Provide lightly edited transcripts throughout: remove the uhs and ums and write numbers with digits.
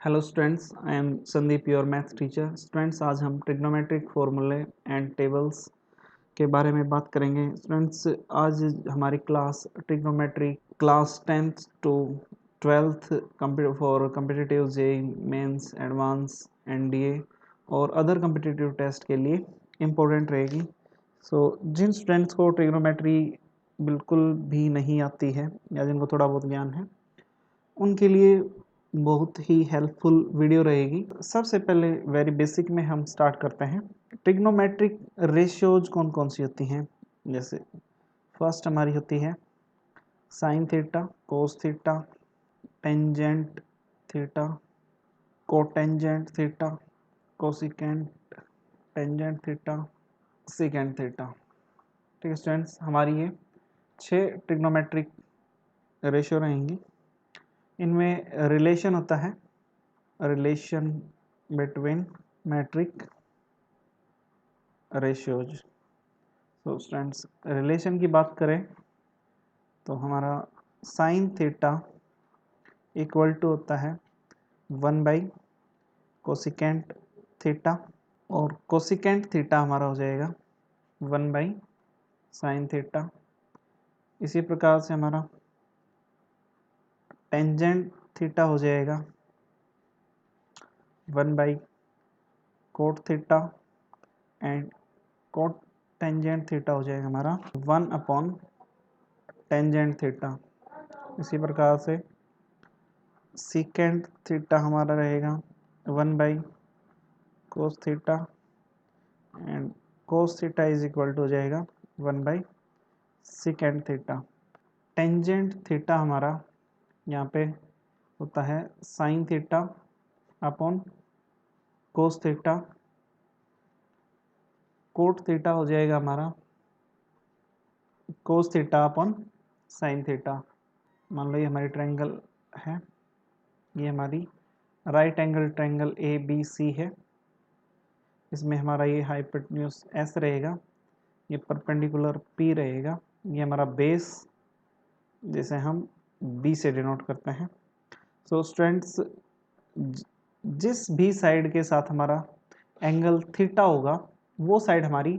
Hello students, I am Sandeep, your math teacher. Students, आज हम trigonometric फॉर्मूले एंड टेबल्स के बारे में बात करेंगे। स्टूडेंट्स, आज हमारी class trigonometry class 10th to 12th for competitive JEE Mains, advance, NDA और अदर कम्पिटिटिव टेस्ट के लिए इम्पोर्टेंट रहेगी। जिन स्टूडेंट्स को ट्रिग्नोमेट्री बिल्कुल भी नहीं आती है या जिनको थोड़ा बहुत ज्ञान है, उनके लिए बहुत ही हेल्पफुल वीडियो रहेगी। सबसे पहले वेरी बेसिक में हम स्टार्ट करते हैं। ट्रिग्नोमेट्रिक रेशियोज कौन कौन सी होती हैं? जैसे फर्स्ट हमारी होती है sine theta, cos theta, tangent theta, cotangent theta, cosecant tangent theta, secant theta. ठीक है स्टूडेंट्स, हमारी ये 6 ट्रिग्नोमेट्रिक रेशियो रहेंगी। इनमें रिलेशन होता है, रिलेशन बिटवीन मैट्रिक रेशियोज। तो स्टूडेंट्स, रिलेशन की बात करें तो हमारा साइन थीटा इक्वल टू होता है 1 कोसिकेंट थीटा, और कोसिकेंट थीटा हमारा हो जाएगा 1 साइन थीटा। इसी प्रकार से हमारा टेंजेंट थीटा हो जाएगा 1 cot theta, and cotangent theta हो जाएगा हमारा 1 टेंजेंट थीटा। इसी प्रकार से सीकेंट थीटा हमारा रहेगा 1 cos theta, and cos theta is equal to हो जाएगा 1 सीकेंट थीटा। टेंजेंट थीटा हमारा यहाँ पे होता है sine theta upon cos theta. Cot theta हो जाएगा हमारा cos theta upon sine theta. मान लो ये हमारी ट्रायंगल है, ये हमारी right angle triangle A B C है। इसमें हमारा ये हाइपोटेन्यूज एस रहेगा, ये परपेंडिकुलर पी रहेगा, ये हमारा बेस जिसे हम बी से डिनोट करते हैं। सो स्टूडेंट्स, जिस भी साइड के साथ हमारा एंगल थीटा होगा वो साइड हमारी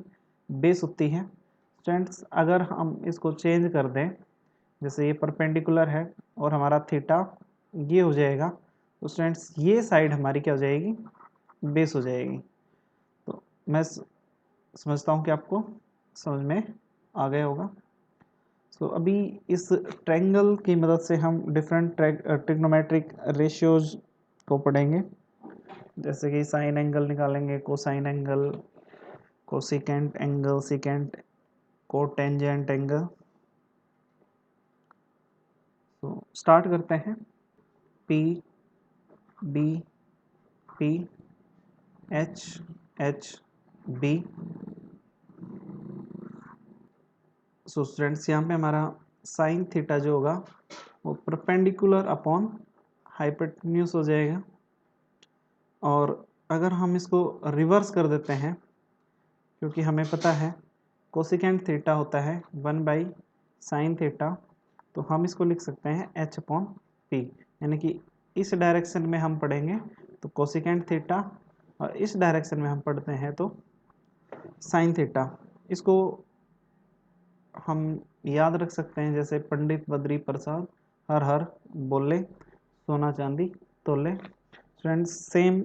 बेस होती है। स्टूडेंट्स, अगर हम इसको चेंज कर दें, जैसे ये परपेंडिकुलर है और हमारा थीटा ये हो जाएगा, तो स्टूडेंट्स ये साइड हमारी क्या हो जाएगी? बेस हो जाएगी। तो मैं समझता हूँ कि आपको समझ में आ गया होगा। अभी इस ट्रायंगल की मदद से हम डिफरेंट ट्रिग्नोमेट्रिक रेशियोज को पढ़ेंगे, जैसे कि साइन एंगल निकालेंगे, cosine angle, cosecant angle, secant, cotangent angle. तो स्टार्ट करते हैं। P B P H H B. So students, यहाँ पे हमारा साइन थीटा जो होगा वो परपेंडिकुलर अपॉन हाइपोटेन्यूज हो जाएगा, और अगर हम इसको रिवर्स कर देते हैं, क्योंकि हमें पता है कोसिकेंट थीटा होता है 1 साइन थीटा, तो हम इसको लिख सकते हैं एच अपॉन पी, यानी कि इस डायरेक्शन में हम पढ़ेंगे तो कोसिकेंट थीटा, और इस डायरेक्शन में हम पढ़ते हैं तो साइन थीटा। इसको हम याद रख सकते हैं, जैसे पंडित बद्री प्रसाद हर हर बोले, सोना चांदी तोले। Students, same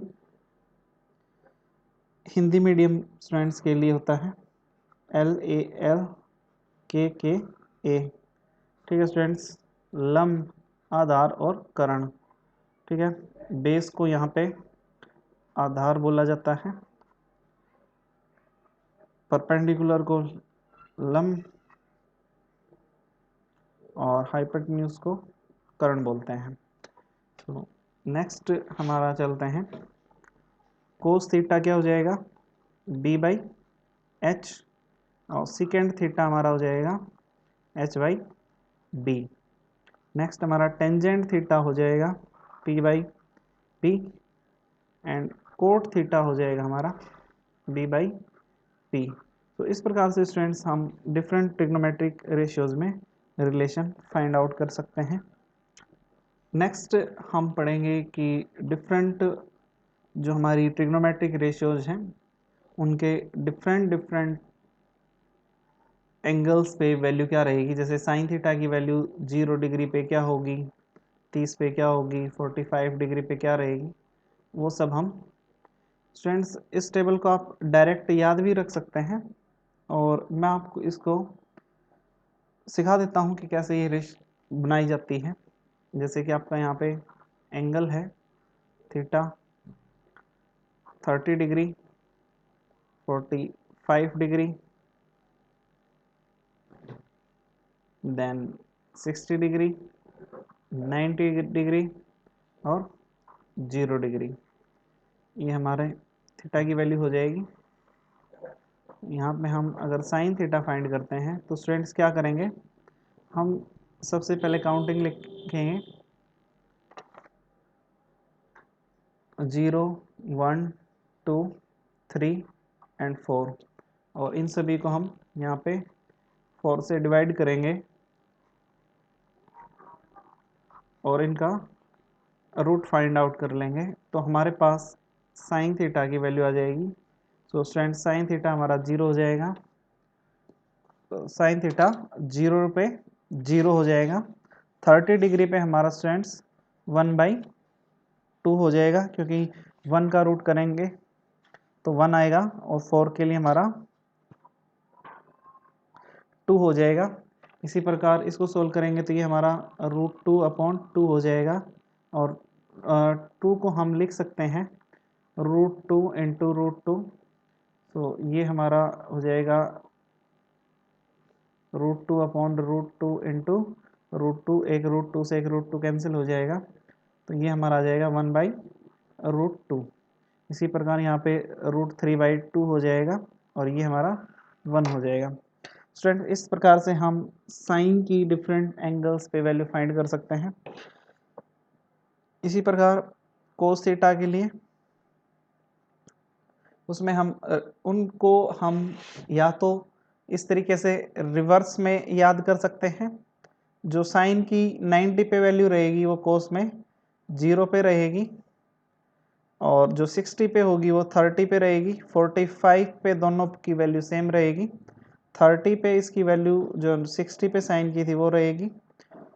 Hindi medium students के लिए होता है LAL KKA। ठीक है स्टूडेंट्स, लंब, आधार और कर्ण। ठीक है, बेस को यहाँ पे आधार बोला जाता है, परपेंडिकुलर को लंब, और हाइपोटेन्यूज को कर्ण बोलते हैं। तो नेक्स्ट हमारा चलते हैं, कोस थीटा क्या हो जाएगा? B/H, और सिकेंड थीटा हमारा हो जाएगा H/B। नेक्स्ट हमारा टेंजेंट थीटा हो जाएगा P/P, एंड कोट थीटा हो जाएगा हमारा B/P। तो इस प्रकार से स्टूडेंट्स हम डिफरेंट ट्रिग्नोमेट्रिक रेशियोज में रिलेशन फाइंड आउट कर सकते हैं। नेक्स्ट हम पढ़ेंगे कि डिफरेंट जो हमारी ट्रिग्नोमेट्रिक रेशियोज हैं उनके डिफरेंट एंगल्स पे वैल्यू क्या रहेगी। जैसे साइन थीटा की वैल्यू 0 डिग्री पे क्या होगी, 30 पे क्या होगी, 45 डिग्री पे क्या रहेगी, वो सब हम स्टूडेंट्स इस टेबल को आप डायरेक्ट याद भी रख सकते हैं और मैं आपको इसको सिखा देता हूँ कि कैसे ये रेश बनाई जाती है। जैसे कि आपका यहाँ पे एंगल है theta 30 degree, 45 degree, then 60 degree, 90 degree और 0 डिग्री। ये हमारे थीटा की वैल्यू हो जाएगी। यहाँ पे हम अगर साइन थीटा फाइंड करते हैं तो स्टूडेंट्स क्या करेंगे, हम सबसे पहले काउंटिंग लिखेंगे 0 1 2 3 एंड 4 और इन सभी को हम यहाँ पे 4 से डिवाइड करेंगे और इनका रूट फाइंड आउट कर लेंगे तो हमारे पास साइन थीटा की वैल्यू आ जाएगी। सो स्टूडेंट साइन थीटा हमारा 0 हो जाएगा, तो साइन थीटा 0 पे 0 हो जाएगा। 30 डिग्री पे हमारा स्टूडेंट्स 1/2 हो जाएगा क्योंकि 1 का रूट करेंगे तो 1 आएगा और 4 के लिए हमारा 2 हो जाएगा। इसी प्रकार इसको सोल्व करेंगे तो ये हमारा √2/2 हो जाएगा और 2 को हम लिख सकते हैं √2 इंटू √2। तो ये हमारा हो जाएगा √2/√2 इंटू √2, एक √2 से एक √2 कैंसिल हो जाएगा तो ये हमारा आ जाएगा 1/√2। इसी प्रकार यहाँ पे √3/2 हो जाएगा और ये हमारा 1 हो जाएगा। स्टूडेंट इस प्रकार से हम साइन की डिफरेंट एंगल्स पे वैल्यू फाइंड कर सकते हैं। इसी प्रकार कोस थीटा के लिए उसमें उनको हम या तो इस तरीके से रिवर्स में याद कर सकते हैं, जो साइन की 90 पे वैल्यू रहेगी वो कोस में 0 पे रहेगी और जो 60 पे होगी वो 30 पे रहेगी, 45 पे दोनों की वैल्यू सेम रहेगी, 30 पे इसकी वैल्यू जो 60 पे साइन की थी वो रहेगी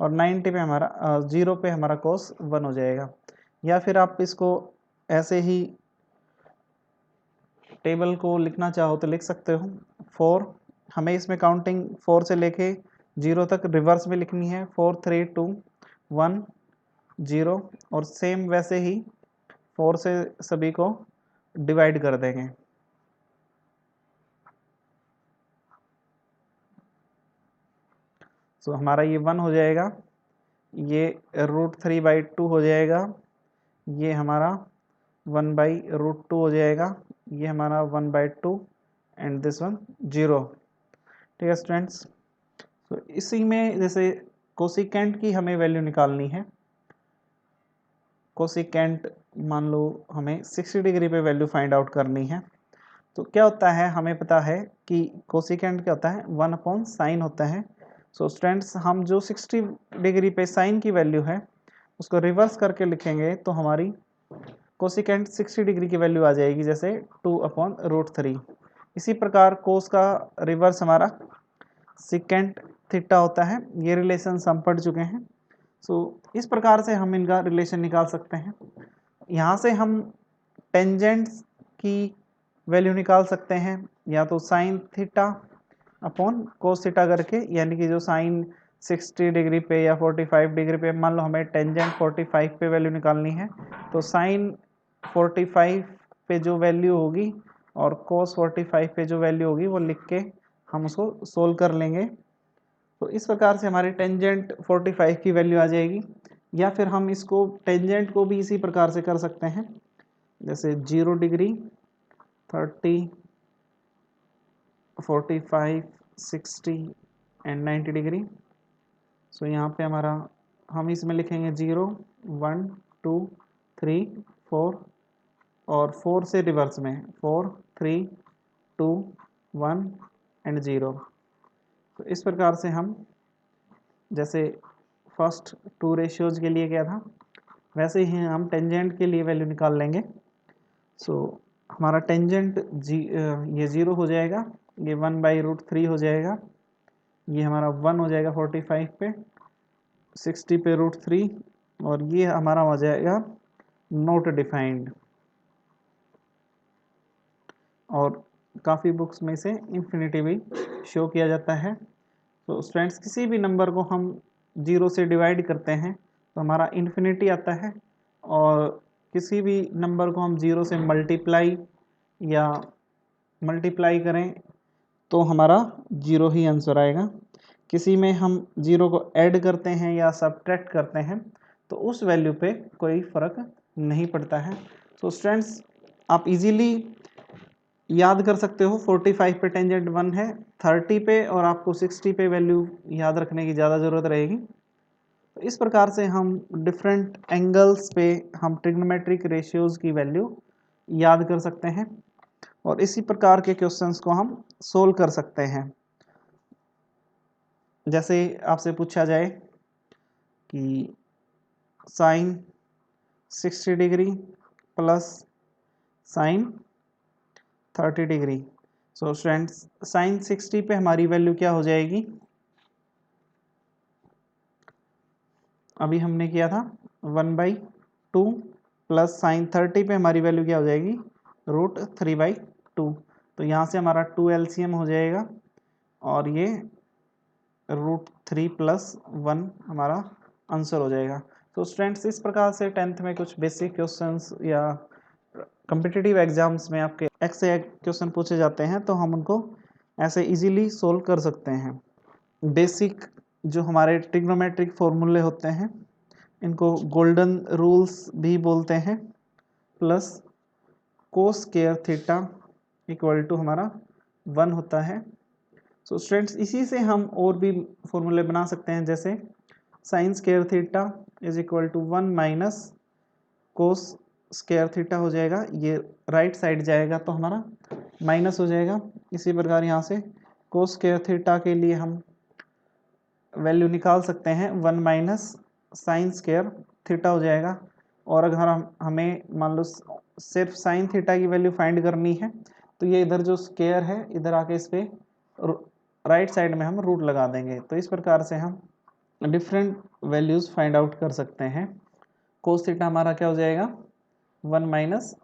और 90 पे हमारा 0 पे हमारा कोस 1 हो जाएगा। या फिर आप इसको ऐसे ही टेबल को लिखना चाहो तो लिख सकते हो। 4 हमें इसमें काउंटिंग 4 से लेके 0 तक रिवर्स में लिखनी है, 4 3 2 1 0 और सेम वैसे ही 4 से सभी को डिवाइड कर देंगे। सो हमारा ये 1 हो जाएगा, ये √3/2 हो जाएगा, ये हमारा 1/√2 हो जाएगा, ये हमारा 1/2 एंड दिस वन 0। ठीक है स्टूडेंट्स, तो इसी में जैसे कोसिकेंट की हमें वैल्यू निकालनी है। कोसिकेंट मान लो हमें 60 डिग्री पे वैल्यू फाइंड आउट करनी है तो क्या होता है, हमें पता है कि कोसिकेंट क्या होता है, 1/sin होता है। सो स्टूडेंट्स हम जो 60 डिग्री पे साइन की वैल्यू है उसको रिवर्स करके लिखेंगे तो हमारी कोसिकेंट 60 डिग्री की वैल्यू आ जाएगी, जैसे 2/√3। इसी प्रकार कोस का रिवर्स हमारा सिकेंट थीटा होता है। ये रिलेशन हम पढ़ चुके हैं। सो इस प्रकार से हम इनका रिलेशन निकाल सकते हैं। यहाँ से हम टेंजेंट्स की वैल्यू निकाल सकते हैं, या तो sign theta upon cos theta करके, यानी कि जो साइन 60 डिग्री पे या 45 डिग्री पे, मान लो हमें टेंजेंट 45 पे वैल्यू निकालनी है तो साइन 45 पे जो वैल्यू होगी और कोस 45 पे जो वैल्यू होगी वो लिख के हम उसको सोल्व कर लेंगे। तो इस प्रकार से हमारी टेंजेंट 45 की वैल्यू आ जाएगी। या फिर हम इसको टेंजेंट को भी इसी प्रकार से कर सकते हैं, जैसे 0 डिग्री, 30, 45, 60 एंड 90 डिग्री। सो यहाँ पे हमारा हम इसमें लिखेंगे 0 1 2 3 4 और 4 से रिवर्स में 4 3 2 1 एंड 0। तो इस प्रकार से हम जैसे फर्स्ट टू रेशियोज के लिए किया था, वैसे ही हम टेंजेंट के लिए वैल्यू निकाल लेंगे। सो हमारा टेंजेंट ये 0 हो जाएगा, ये 1/√3 हो जाएगा, ये हमारा 1 हो जाएगा 45 पे, 60 पे √3, और ये हमारा हो जाएगा नॉट डिफाइंड। और काफ़ी बुक्स में इसे इन्फिनिटी भी शो किया जाता है। तो स्टूडेंट्स किसी भी नंबर को हम 0 से डिवाइड करते हैं तो हमारा इन्फिनिटी आता है, और किसी भी नंबर को हम 0 से मल्टीप्लाई करें तो हमारा 0 ही आंसर आएगा। किसी में हम 0 को ऐड करते हैं या सब्ट्रैक्ट करते हैं तो उस वैल्यू पे कोई फ़र्क नहीं पड़ता है। तो स्टूडेंट्स आप इजीली याद कर सकते हो, 45 पे टेंजेंट 1 है, 30 पे और आपको 60 पे वैल्यू याद रखने की ज़्यादा ज़रूरत रहेगी। तो इस प्रकार से हम डिफरेंट एंगल्स पे हम ट्रिग्नोमेट्रिक रेशियोज़ की वैल्यू याद कर सकते हैं, और इसी प्रकार के क्वेश्चंस को हम सोल्व कर सकते हैं। जैसे आपसे पूछा जाए कि sine 60 degree plus sine 30 degree. So students sine 60 पे हमारी वैल्यू क्या हो जाएगी, अभी हमने किया था 1/2 प्लस साइन 30 पे हमारी वैल्यू क्या हो जाएगी, √3/2। तो यहाँ से हमारा 2 LCM हो जाएगा, और ये √3 + 1 हमारा आंसर हो जाएगा। तो स्टूडेंट्स इस प्रकार से 10th में कुछ बेसिक क्वेश्चंस या कम्पिटिटिव एग्जाम्स में आपके ऐसे क्वेश्चन पूछे जाते हैं तो हम उनको ऐसे इजीली सोल्व कर सकते हैं। बेसिक जो हमारे ट्रिग्नोमेट्रिक फॉर्मूले होते हैं इनको गोल्डन रूल्स भी बोलते हैं, plus cos square theta equal to हमारा 1 होता है। सो स्टूडेंट्स इसी से हम और भी फॉर्मूले बना सकते हैं, जैसे sine square theta is equal to 1 minus cos square theta हो जाएगा, ये राइट साइड जाएगा तो हमारा माइनस हो जाएगा। इसी प्रकार यहाँ से कोस स्क्वायर थीटा के लिए हम वैल्यू निकाल सकते हैं, 1 माइनस साइन स्क्वायर थीटा हो जाएगा। और अगर हमें मान लो सिर्फ साइन थीटा की वैल्यू फाइंड करनी है तो ये इधर जो स्क्वायर है इधर आके इस पे राइट साइड में हम रूट लगा देंगे। तो इस प्रकार से हम डिफरेंट वैल्यूज फाइंड आउट कर सकते हैं। कोस थीटा हमारा क्या हो जाएगा, 1 minus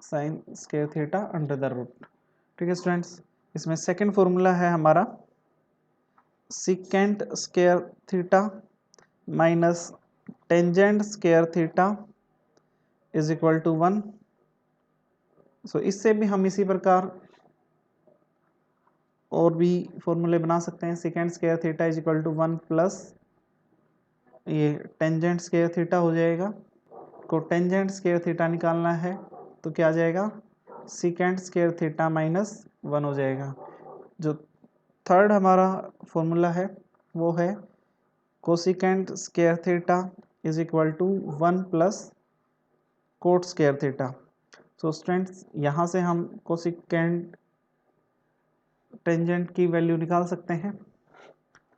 sine square theta under the root. ठीक है स्टूडेंट्स, इसमें सेकंड फॉर्मूला है हमारा secant square theta minus tangent square theta is equal to 1। So इससे भी हम इसी प्रकार और भी फॉर्मूले बना सकते हैं। Secant square theta is equal to 1 plus ये टेंजेंट स्क्वायर थीटा हो जाएगा। को टेंजेंट स्क्वायर थीटा निकालना है तो क्या आ जाएगा, सीकेंट स्क्वायर थीटा माइनस 1 हो जाएगा। जो थर्ड हमारा फॉर्मूला है वो है cosecant square theta is equal to 1 plus cot square theta. So students यहाँ से हम कोसिकेंट टेंजेंट की वैल्यू निकाल सकते हैं,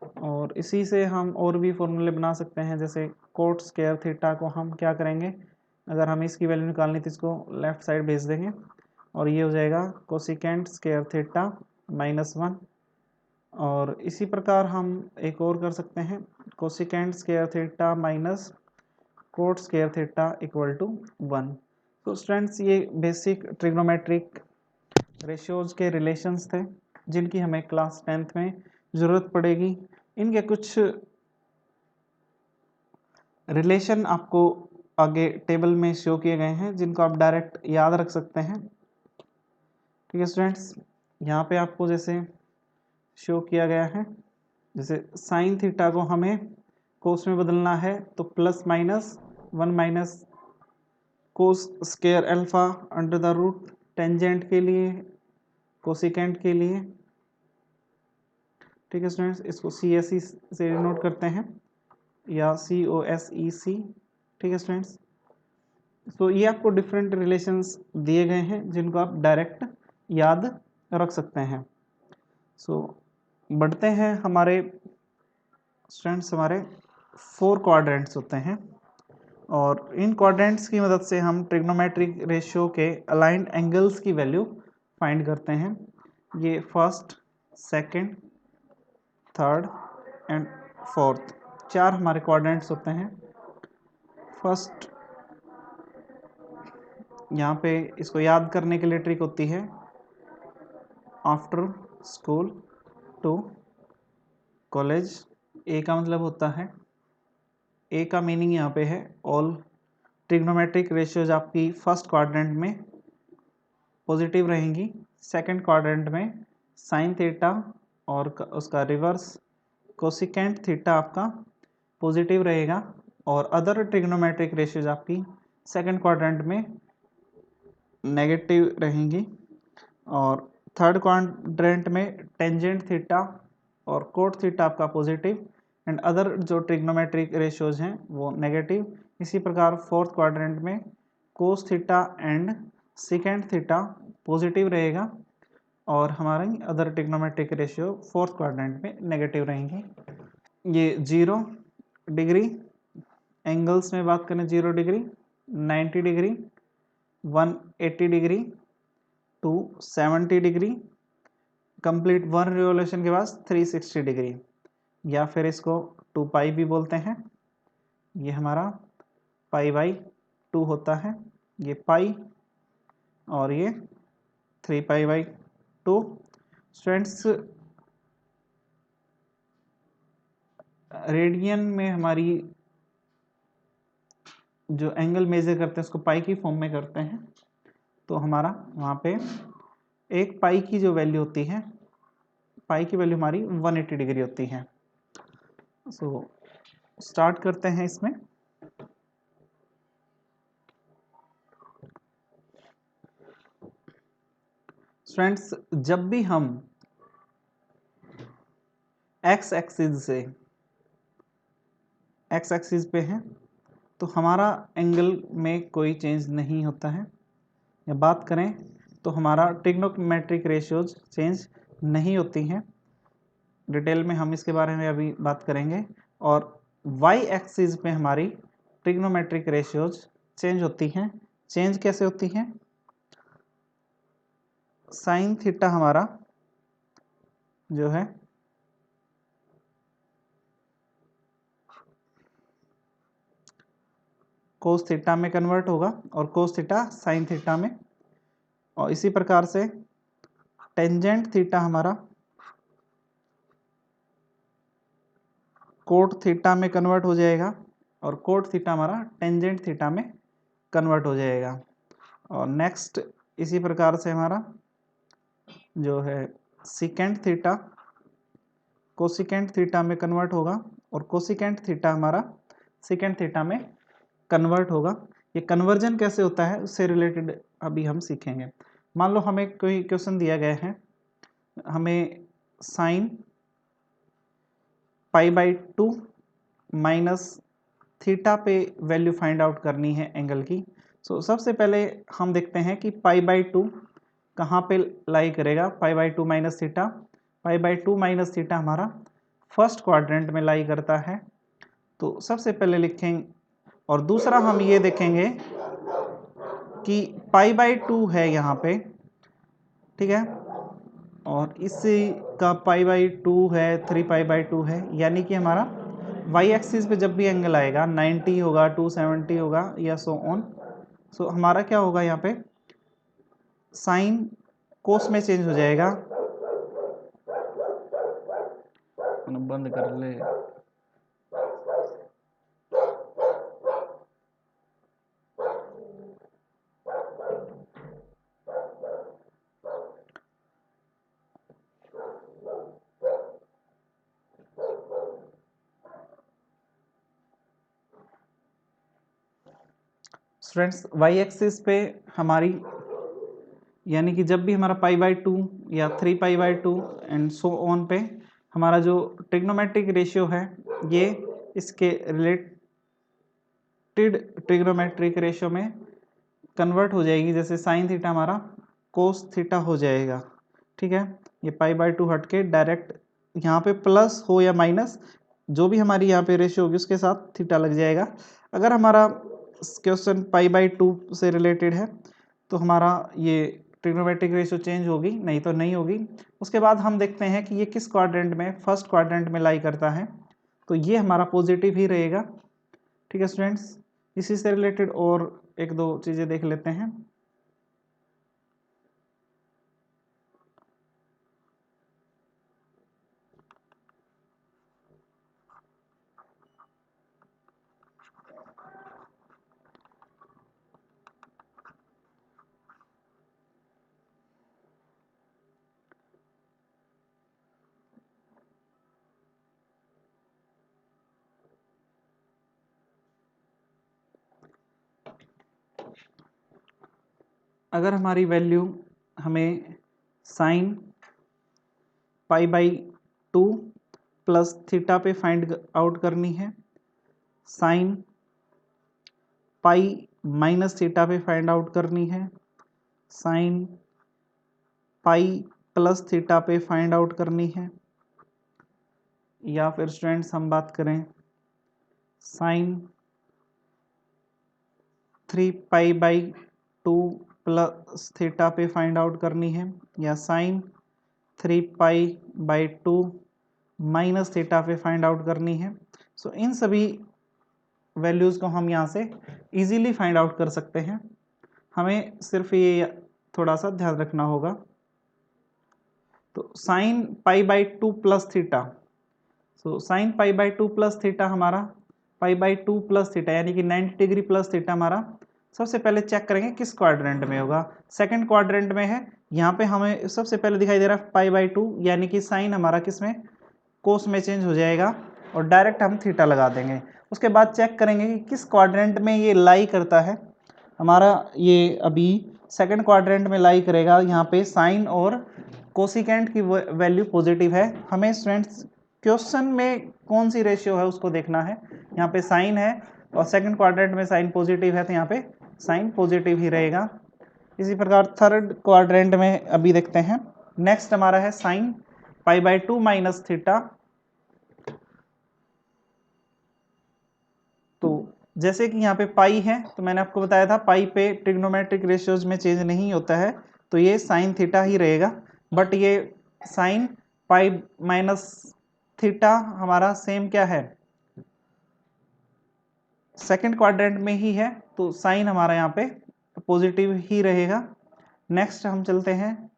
और इसी से हम और भी फॉर्मूले बना सकते हैं। जैसे कोट स्क्वायर थीटा को हम क्या करेंगे, अगर हमें इसकी वैल्यू निकालनी तो इसको लेफ्ट साइड भेज देंगे, और ये हो जाएगा कोसिकेंट स्क्वायर थीटा माइनस 1। और इसी प्रकार हम एक और कर सकते हैं, cosecant square theta minus cot square theta equal to 1। तो स्टूडेंट्स ये बेसिक ट्रिग्नोमेट्रिक रेशियोज के रिलेशंस थे जिनकी हमें क्लास 10th में ज़रूरत पड़ेगी। इनके कुछ रिलेशन आपको आगे टेबल में शो किए गए हैं जिनको आप डायरेक्ट याद रख सकते हैं। ठीक है स्टूडेंट्स, यहाँ पे आपको जैसे शो किया गया है, जैसे साइन थीटा को हमें कोस में बदलना है तो plus minus 1 minus cos square alpha under the root, tangent के लिए, कोसिकेंट के लिए। ठीक है स्टूडेंट्स, इसको CSE से डिनोट करते हैं या COSEC। ठीक है स्टूडेंट्स, तो ये आपको डिफरेंट रिलेशंस दिए गए हैं जिनको आप डायरेक्ट याद रख सकते हैं। सो बढ़ते हैं हमारे स्टूडेंट्स हमारे 4 क्वाड्रेंट्स होते हैं और इन क्वाड्रेंट्स की मदद से हम ट्रिग्नोमेट्रिक रेशियो के अलाइंड एंगल्स की वैल्यू फाइंड करते हैं। ये first, second, third and fourth 4 हमारे क्वाड्रेंट्स होते हैं। फर्स्ट, यहाँ पे इसको याद करने के लिए ट्रिक होती है आफ्टर स्कूल टू कॉलेज। ए का मतलब होता है, ए का मीनिंग यहाँ पे है ऑल ट्रिग्नोमेट्रिक रेशियोज आपकी फर्स्ट क्वाड्रेंट में पॉजिटिव रहेंगी, सेकंड क्वाड्रेंट में साइन थीटा और उसका रिवर्स कोसिकेंट थीटा आपका पॉजिटिव रहेगा और अदर ट्रिग्नोमेट्रिक रेशियोज आपकी सेकंड क्वाड्रेंट में नेगेटिव रहेंगी और थर्ड क्वाड्रेंट में टेंजेंट थीटा और कोट थीटा आपका पॉजिटिव एंड अदर जो ट्रिग्नोमेट्रिक रेशियोज हैं वो नेगेटिव। इसी प्रकार फोर्थ क्वाड्रेंट में कोस theta and secant theta positive रहेगा और हमारे other trigonometric ratio fourth quadrant में नेगेटिव रहेंगे। ये 0 डिग्री एंगल्स में बात करें, 0 degree, 90 degree, 180 degree, 270 degree, complete 1 revolution के बाद 360 डिग्री, या फिर इसको 2 पाई भी बोलते हैं। ये हमारा पाई बाई 2 होता है, ये पाई और ये 3 पाई बाई 2। स्टूडेंट्स, रेडियन में हमारी जो एंगल मेजर करते हैं उसको पाई की फॉर्म में करते हैं, तो हमारा वहाँ पे एक पाई की जो वैल्यू होती है, पाई की वैल्यू हमारी 180 डिग्री होती है। सो स्टार्ट करते हैं इसमें। स्टूडेंट्स, जब भी हम एक्स एक्सिस पे हैं तो हमारा एंगल में कोई चेंज नहीं होता है, या बात करें तो हमारा ट्रिग्नोमेट्रिक रेशियोज चेंज नहीं होती हैं। डिटेल में हम इसके बारे में अभी बात करेंगे। और वाई एक्सिस पे हमारी ट्रिग्नोमेट्रिक रेशियोज चेंज होती हैं। चेंज कैसे होती हैं? साइन थीटा हमारा जो है कोस थीटा में कन्वर्ट होगा और कोस थीटा साइन थीटा में, और इसी प्रकार से टेंजेंट थीटा हमारा कोट थीटा में कन्वर्ट हो जाएगा और कोट थीटा हमारा टेंजेंट थीटा में कन्वर्ट हो जाएगा। और नेक्स्ट इसी प्रकार से हमारा जो है सिकेंट थीटा कोसिकेंट थीटा में कन्वर्ट होगा और कोसिकेंट थीटा हमारा सिकेंट थीटा में कन्वर्ट होगा। ये कन्वर्जन कैसे होता है उससे रिलेटेड अभी हम सीखेंगे। मान लो हमें कोई क्वेश्चन दिया गया है, हमें sine pi by 2 minus theta पे वैल्यू फाइंड आउट करनी है एंगल की। सो सबसे पहले हम देखते हैं कि पाई बाई 2 कहाँ पे लाई करेगा। पाई by 2 minus theta, pi by 2 minus theta हमारा फर्स्ट क्वाड्रेंट में लाई करता है, तो सबसे पहले लिखेंगे। और दूसरा हम ये देखेंगे कि पाई बाई 2 है यहाँ पे, ठीक है, और इसी का पाई बाई 2 है, 3 पाई बाई 2 है, यानी कि हमारा वाई एक्सिस पे जब भी एंगल आएगा 90 होगा, 270 होगा या सो ऑन, सो हमारा क्या होगा यहाँ पे साइन कोस में चेंज हो जाएगा। बंद कर ले। स्टूडेंट्स, वाई एक्सिस पे हमारी यानी कि जब भी हमारा पाई बाई 2 या 3 pi by 2 and so on पे हमारा जो ट्रिग्नोमेट्रिक रेशियो है ये इसके रिलेटेड ट्रिग्नोमेट्रिक रेशियो में कन्वर्ट हो जाएगी। जैसे साइन थीटा हमारा कोस थीटा हो जाएगा, ठीक है। ये पाई बाई 2 हट के डायरेक्ट यहाँ पे प्लस हो या माइनस जो भी हमारी यहाँ पे रेशियो होगी उसके साथ थीटा लग जाएगा। अगर हमारा क्वेश्चन पाई बाई 2 से रिलेटेड है तो हमारा ये ट्रिग्नोमेट्रिक रेशियो चेंज होगी, नहीं तो नहीं होगी। उसके बाद हम देखते हैं कि ये किस क्वाड्रेंट में, फर्स्ट क्वाड्रेंट में लाई करता है, तो ये हमारा पॉजिटिव ही रहेगा। ठीक है स्टूडेंट्स, इसी से रिलेटेड और एक दो चीज़ें देख लेते हैं। अगर हमारी वैल्यू हमें sine pi by 2 plus theta पे फाइंड आउट करनी है, साइन पाई माइनस थीटा पे फाइंड आउट करनी है, साइन पाई प्लस थीटा पे फाइंड आउट करनी है, या फिर स्टूडेंट्स हम बात करें sine 3 pi by 2 plus theta पे फाइंड आउट करनी है, या sine 3 pi by 2 minus theta पे फाइंड आउट करनी है। सो इन सभी वैल्यूज़ को हम यहाँ से इजीली फाइंड आउट कर सकते हैं। हमें सिर्फ ये थोड़ा सा ध्यान रखना होगा। तो sign pi by 2 plus theta, so sine pi by 2 plus theta हमारा पाई बाई 2 प्लस थीटा यानी कि 90 डिग्री प्लस थीटा हमारा सबसे पहले चेक करेंगे किस क्वाड्रेंट में होगा। सेकंड क्वाड्रेंट में है, यहाँ पे हमें सबसे पहले दिखाई दे रहा है पाई बाई 2, यानी कि साइन हमारा किस में, कोस में चेंज हो जाएगा और डायरेक्ट हम थीटा लगा देंगे। उसके बाद चेक करेंगे कि किस क्वाड्रेंट में ये लाई करता है। हमारा ये अभी सेकंड क्वाड्रेंट में लाई करेगा। यहाँ पे साइन और कोसिकेंट की वैल्यू पॉजिटिव है। हमें स्टूडेंट्स क्वेश्चन में कौन सी रेशियो है उसको देखना है। यहाँ पे साइन है और सेकंड क्वाड्रेंट में साइन पॉजिटिव है, तो यहाँ पे साइन पॉजिटिव ही रहेगा। इसी प्रकार थर्ड क्वाड्रेंट में अभी देखते हैं। नेक्स्ट हमारा है sine pi by 2 minus theta. तो जैसे कि यहाँ पे पाई है, तो मैंने आपको बताया था पाई पे ट्रिग्नोमेट्रिक रेशियोज में चेंज नहीं होता है, तो ये साइन थीटा ही रहेगा। बट ये साइन पाई माइनस थीटा हमारा सेम क्या है, सेकंड क्वाड्रेंट में ही है, तो साइन हमारा यहाँ पे पॉजिटिव ही रहेगा। नेक्स्ट हम चलते हैं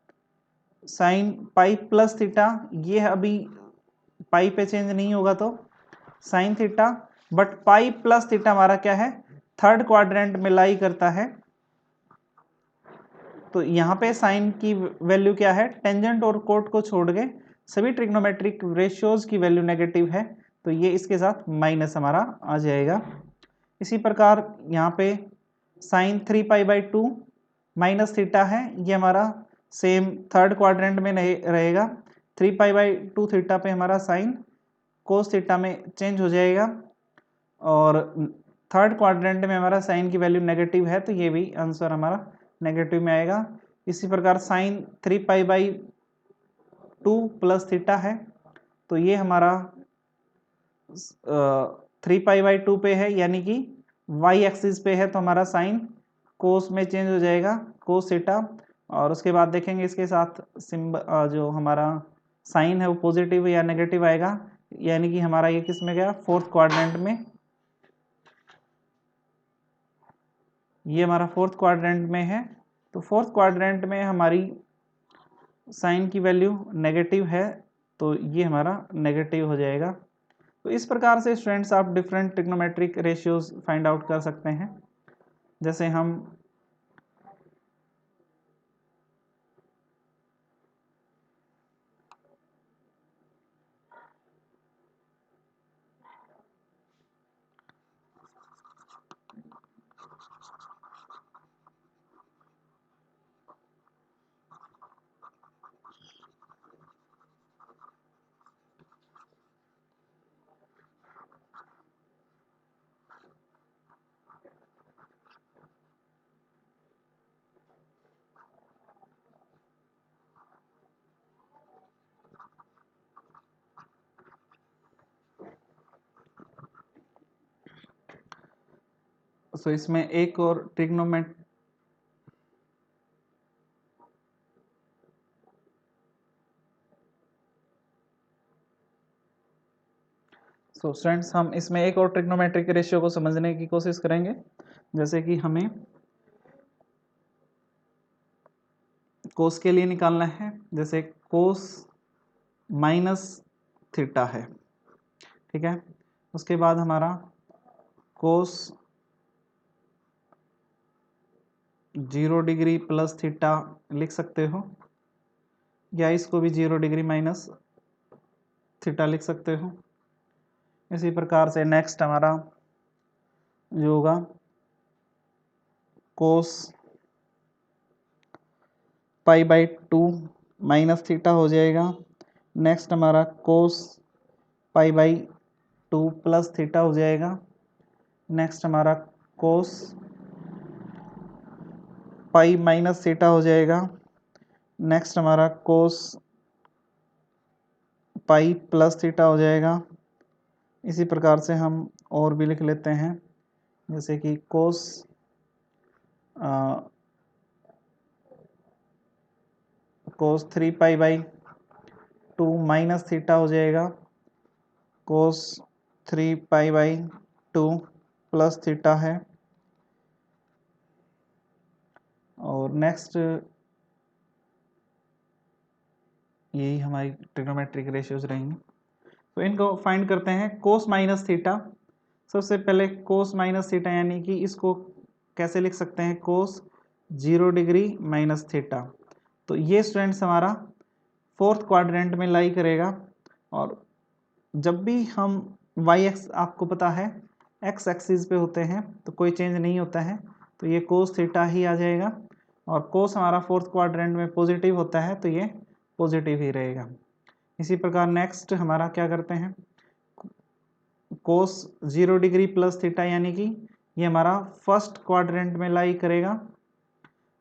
साइन पाई प्लस थीटा, ये अभी पाई पे चेंज नहीं होगा तो sine theta. But pi plus theta हमारा क्या है, थर्ड क्वाड्रेंट में लाई करता है, तो यहाँ पे साइन की वैल्यू क्या है, टेंजेंट और कोट को छोड़ के सभी ट्रिग्नोमेट्रिक रेशियोज की वैल्यू नेगेटिव है, तो ये इसके साथ माइनस हमारा आ जाएगा। इसी प्रकार यहाँ पे sine 3 pi by 2 minus theta है, ये हमारा सेम थर्ड क्वाड्रेंट में नहीं रहेगा। 3 पाई बाई 2 थीटा पे हमारा साइन कोस थीटा में चेंज हो जाएगा, और थर्ड क्वाड्रेंट में हमारा साइन की वैल्यू नेगेटिव है, तो ये भी आंसर हमारा नेगेटिव में आएगा। इसी प्रकार sine 3 pi by 2 plus theta है, तो ये हमारा 3 पाई बाई 2 पे है, यानी कि वाई एक्सिस पे है, तो हमारा साइन कोस में चेंज हो जाएगा, कोस थीटा। और उसके बाद देखेंगे इसके साथ जो हमारा साइन है वो पॉजिटिव या नेगेटिव आएगा, यानी कि हमारा ये किस में गया, फोर्थ क्वाड्रेंट में। ये हमारा फोर्थ क्वाड्रेंट में है, तो फोर्थ क्वाड्रेंट में हमारी साइन की वैल्यू नेगेटिव है, तो ये हमारा नेगेटिव हो जाएगा। तो इस प्रकार से स्टूडेंट्स आप different trigonometric ratios find out कर सकते हैं। जैसे हम सो इसमें एक और ट्रिग्नोमेट सो स्टूडेंट्स हम इसमें एक और ट्रिग्नोमेट्रिक रेशियो को समझने की कोशिश करेंगे। जैसे कि हमें कोस के लिए निकालना है, जैसे कोस माइनस थीटा है, ठीक है। उसके बाद हमारा कोस 0 डिग्री प्लस थीटा लिख सकते हो, या इसको भी 0 डिग्री माइनस थीटा लिख सकते हो। इसी प्रकार से नेक्स्ट हमारा जो होगा कोस पाई बाई 2 माइनस थीटा हो जाएगा। नेक्स्ट हमारा कोस पाई बाई 2 प्लस थीटा हो जाएगा। नेक्स्ट हमारा कोस पाई माइनस थीटा हो जाएगा। नेक्स्ट हमारा कोस पाई प्लस थीटा हो जाएगा। इसी प्रकार से हम और भी लिख लेते हैं, जैसे कि कोस 3 पाई बाई 2 माइनस थीटा हो जाएगा। कोस 3 पाई बाई 2 प्लस थीटा है। और नेक्स्ट यही हमारी ट्रिग्नोमेट्रिक रेशियोज रहेंगी। तो इनको फाइंड करते हैं। कोस माइनस थीटा, सबसे पहले कोस माइनस थीटा यानी कि इसको कैसे लिख सकते हैं, कोस 0 डिग्री माइनस थीटा। तो ये स्टूडेंट्स हमारा फोर्थ क्वाड्रेंट में लाई करेगा। और जब भी हम वाई एक्स, आपको पता है एक्स एक्सिस पे होते हैं तो कोई चेंज नहीं होता है, तो ये कोस थीटा ही आ जाएगा। और कोस हमारा फोर्थ क्वाड्रेंट में पॉजिटिव होता है तो ये पॉजिटिव ही रहेगा। इसी प्रकार नेक्स्ट हमारा क्या करते हैं, कोस 0 डिग्री प्लस थीटा यानी कि ये हमारा फर्स्ट क्वाड्रेंट में लाई करेगा।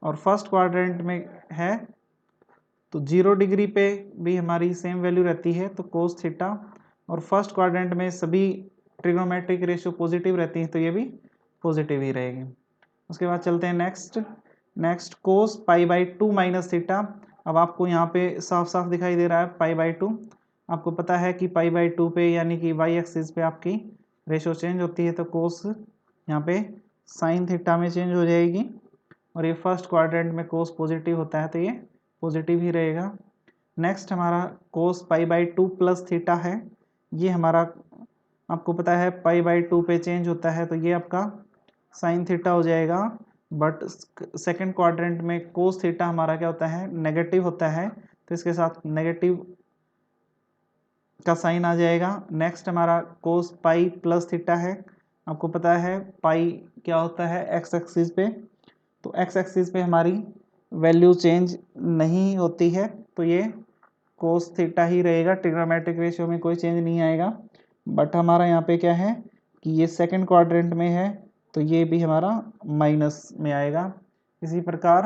और फर्स्ट क्वाड्रेंट में है तो 0 डिग्री पे भी हमारी सेम वैल्यू रहती है, तो कोस थीटा। और फर्स्ट क्वाड्रेंट में सभी ट्रिग्नोमेट्रिक रेशियो पॉजिटिव रहती है तो ये भी पॉजिटिव ही रहेगी। उसके बाद चलते हैं next cos pi by 2 minus theta. अब आपको यहाँ पे साफ साफ दिखाई दे रहा है पाई बाई 2। आपको पता है कि पाई बाई 2 पे यानी कि वाई एक्सिस पे आपकी रेशियो चेंज होती है, तो कोस यहाँ पे साइन थीटा में चेंज हो जाएगी। और ये फर्स्ट क्वाड्रेंट में कोस पॉजिटिव होता है तो ये पॉजिटिव ही रहेगा। नेक्स्ट हमारा कोस पाई बाई 2 प्लस थीटा है। ये हमारा आपको पता है पाई बाई 2 पे चेंज होता है तो ये आपका साइन थीटा हो जाएगा। बट सेकंड क्वाड्रेंट में कोस थीटा हमारा क्या होता है, नेगेटिव होता है, तो इसके साथ नेगेटिव का साइन आ जाएगा। नेक्स्ट हमारा कोस पाई प्लस थीटा है। आपको पता है पाई क्या होता है एक्स एक्सिस पे, तो एक्स एक्सिस पे हमारी वैल्यू चेंज नहीं होती है तो ये कोस थीटा ही रहेगा। ट्रिग्नोमेट्रिक रेशियो में कोई चेंज नहीं आएगा। बट हमारा यहाँ पे क्या है कि ये सेकंड क्वाड्रेंट में है तो ये भी हमारा माइनस में आएगा। इसी प्रकार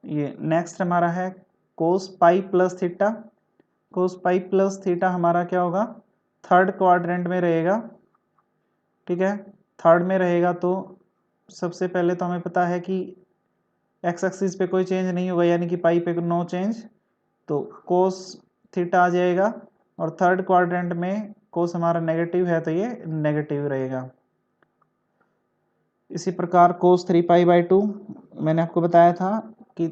ये नेक्स्ट हमारा है कोस पाई प्लस थीटा। कोस पाई प्लस थीटा हमारा क्या होगा, थर्ड क्वाड्रेंट में रहेगा, ठीक है। थर्ड में रहेगा तो सबसे पहले तो हमें पता है कि एक्स एक्सिस पे कोई चेंज नहीं होगा यानी कि पाई पे नो चेंज, तो कोस थीटा आ जाएगा। और थर्ड क्वाड्रेंट में कोस हमारा नेगेटिव है तो ये नेगेटिव रहेगा। इसी प्रकार कोस 3 पाई बाई 2 मैंने आपको बताया था कि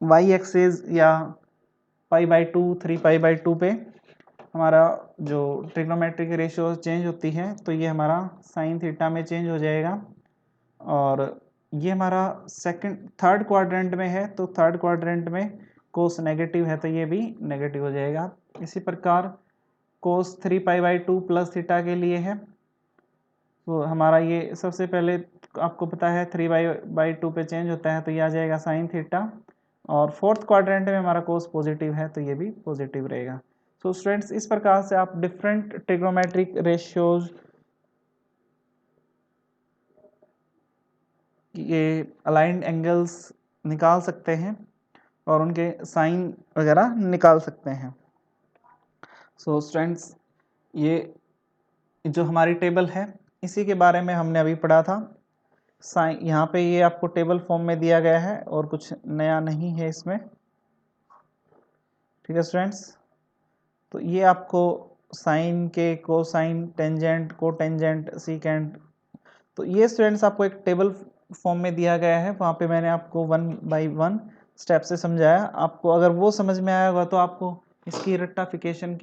वाई एक्सिस या पाई बाई 2 3 पाई बाई 2 पे हमारा जो ट्रिग्नोमेट्रिक रेशियो चेंज होती है तो ये हमारा साइन थीटा में चेंज हो जाएगा। और ये हमारा थर्ड क्वाड्रेंट में है तो थर्ड क्वाड्रेंट में कोस नेगेटिव है तो ये भी नेगेटिव हो जाएगा। इसी प्रकार कोस 3 पाई बाई 2 प्लस थीटा के लिए है तो हमारा ये सबसे पहले आपको पता है 3 बाई 2 पे चेंज होता है तो ये आ जाएगा साइन थीटा। और फोर्थ क्वाड्रेंट में हमारा कोस पॉजिटिव है तो ये भी पॉजिटिव रहेगा। सो स्टूडेंट्स इस प्रकार से आप डिफरेंट ट्रिग्नोमेट्रिक रेशियोज ये अलाइंड एंगल्स निकाल सकते हैं और उनके साइन वगैरह निकाल सकते हैं। सो स्टूडेंट्स ये जो हमारी टेबल है इसी के बारे में हमने अभी पढ़ा था। साइन यहाँ पे ये आपको टेबल फॉर्म में दिया गया है और कुछ नया नहीं है इसमें। ठीक है स्टूडेंट्स, तो ये आपको साइन के कोसाइन टेंजेंट कोटेंजेंट सीकेंट, तो ये स्टूडेंट्स आपको एक टेबल फॉर्म में दिया गया है। वहाँ पे मैंने आपको 1 बाय 1 स्टेप से समझाया। आपको अगर वो समझ में आया होगा तो आपको इसकी रट्टाफिकेशन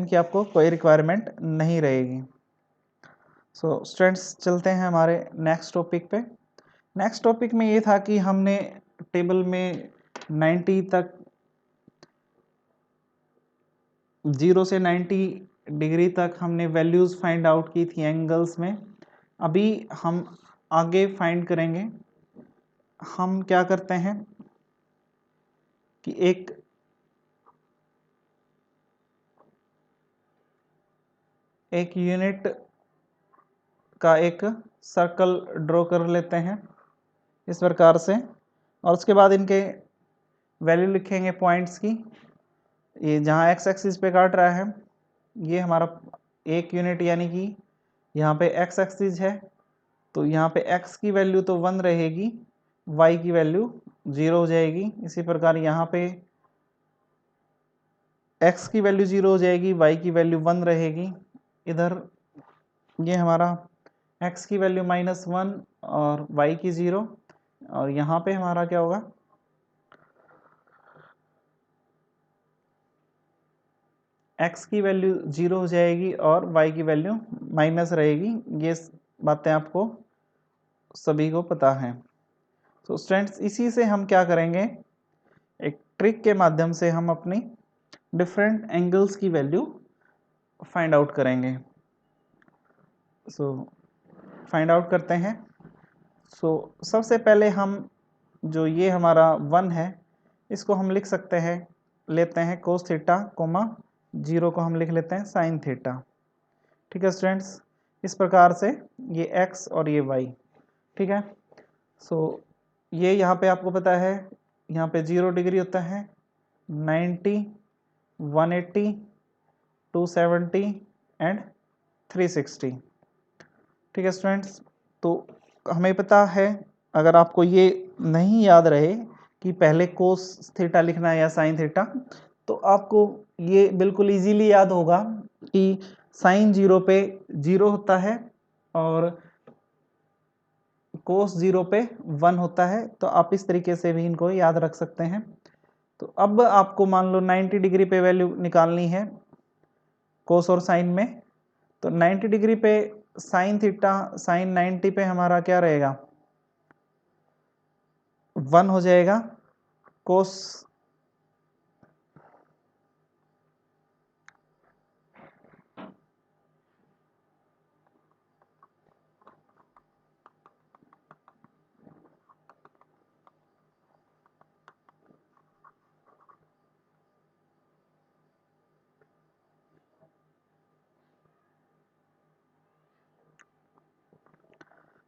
की आपको कोई रिक्वायरमेंट नहीं रहेगी। सो स्टूडेंट्स चलते हैं हमारे नेक्स्ट टॉपिक पे। नेक्स्ट टॉपिक में ये था कि हमने टेबल में 90 तक 0 से 90 डिग्री तक हमने वैल्यूज़ फाइंड आउट की थी एंगल्स में। अभी हम आगे फाइंड करेंगे। हम क्या करते हैं कि एक यूनिट का एक सर्कल ड्रॉ कर लेते हैं इस प्रकार से, और उसके बाद इनके वैल्यू लिखेंगे पॉइंट्स की। ये जहाँ एक्स एक्सिस पे काट रहा है ये हमारा एक यूनिट, यानी कि यहाँ पे एक्स एक्सिस है तो यहाँ पे x की वैल्यू तो 1 रहेगी, y की वैल्यू 0 हो जाएगी। इसी प्रकार यहाँ पे x की वैल्यू 0 हो जाएगी, y की वैल्यू 1 रहेगी। इधर ये हमारा x की वैल्यू -1 और y की 0, और यहाँ पे हमारा क्या होगा, x की वैल्यू 0 हो जाएगी और y की वैल्यू माइनस रहेगी। ये बातें आपको सभी को पता है। तो स्टूडेंट्स इसी से हम क्या करेंगे, एक ट्रिक के माध्यम से हम अपनी डिफरेंट एंगल्स की वैल्यू फाइंड आउट करेंगे। सो फाइंड आउट करते हैं। सबसे पहले हम जो ये हमारा 1 है इसको हम लिख सकते हैं, लेते हैं कोस थीटा कोमा 0 को हम लिख लेते हैं साइन थीटा। ठीक है स्टूडेंट्स, इस प्रकार से ये x और ये y। ठीक है, ये यहाँ पे आपको पता है यहाँ पे 0 डिग्री होता है, 90, 180, 270 एंड 360। ठीक है स्टूडेंट्स, तो हमें पता है, अगर आपको ये नहीं याद रहे कि पहले कोस थीटा लिखना है या साइन थीटा, तो आपको ये बिल्कुल इजीली याद होगा कि साइन 0 पे 0 होता है और कोस 0 पे 1 होता है। तो आप इस तरीके से भी इनको याद रख सकते हैं। तो अब आपको मान लो 90 डिग्री पे वैल्यू निकालनी है कोस और साइन में, तो 90 डिग्री पे साइन थीटा साइन 90 पे हमारा क्या रहेगा, 1 हो जाएगा। कोस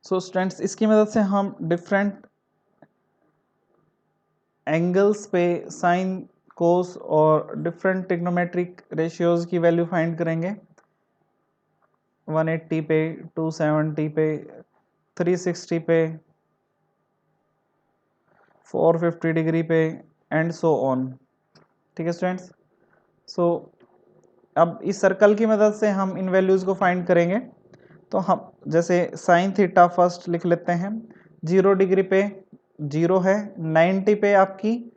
स्टूडेंट्स इसकी मदद से हम डिफरेंट एंगल्स पे साइन कोस और डिफरेंट ट्रिग्नोमेट्रिक रेशियोज की वैल्यू फाइंड करेंगे। 180 पे, 270 पे, 360 पे, 450 डिग्री पे एंड सो ऑन। ठीक है स्टूडेंट्स, अब इस सर्कल की मदद से हम इन वैल्यूज़ को फाइंड करेंगे। तो हम जैसे साइन थीटा फर्स्ट लिख लेते हैं, 0 डिग्री पे 0 है, 90 पे आपकी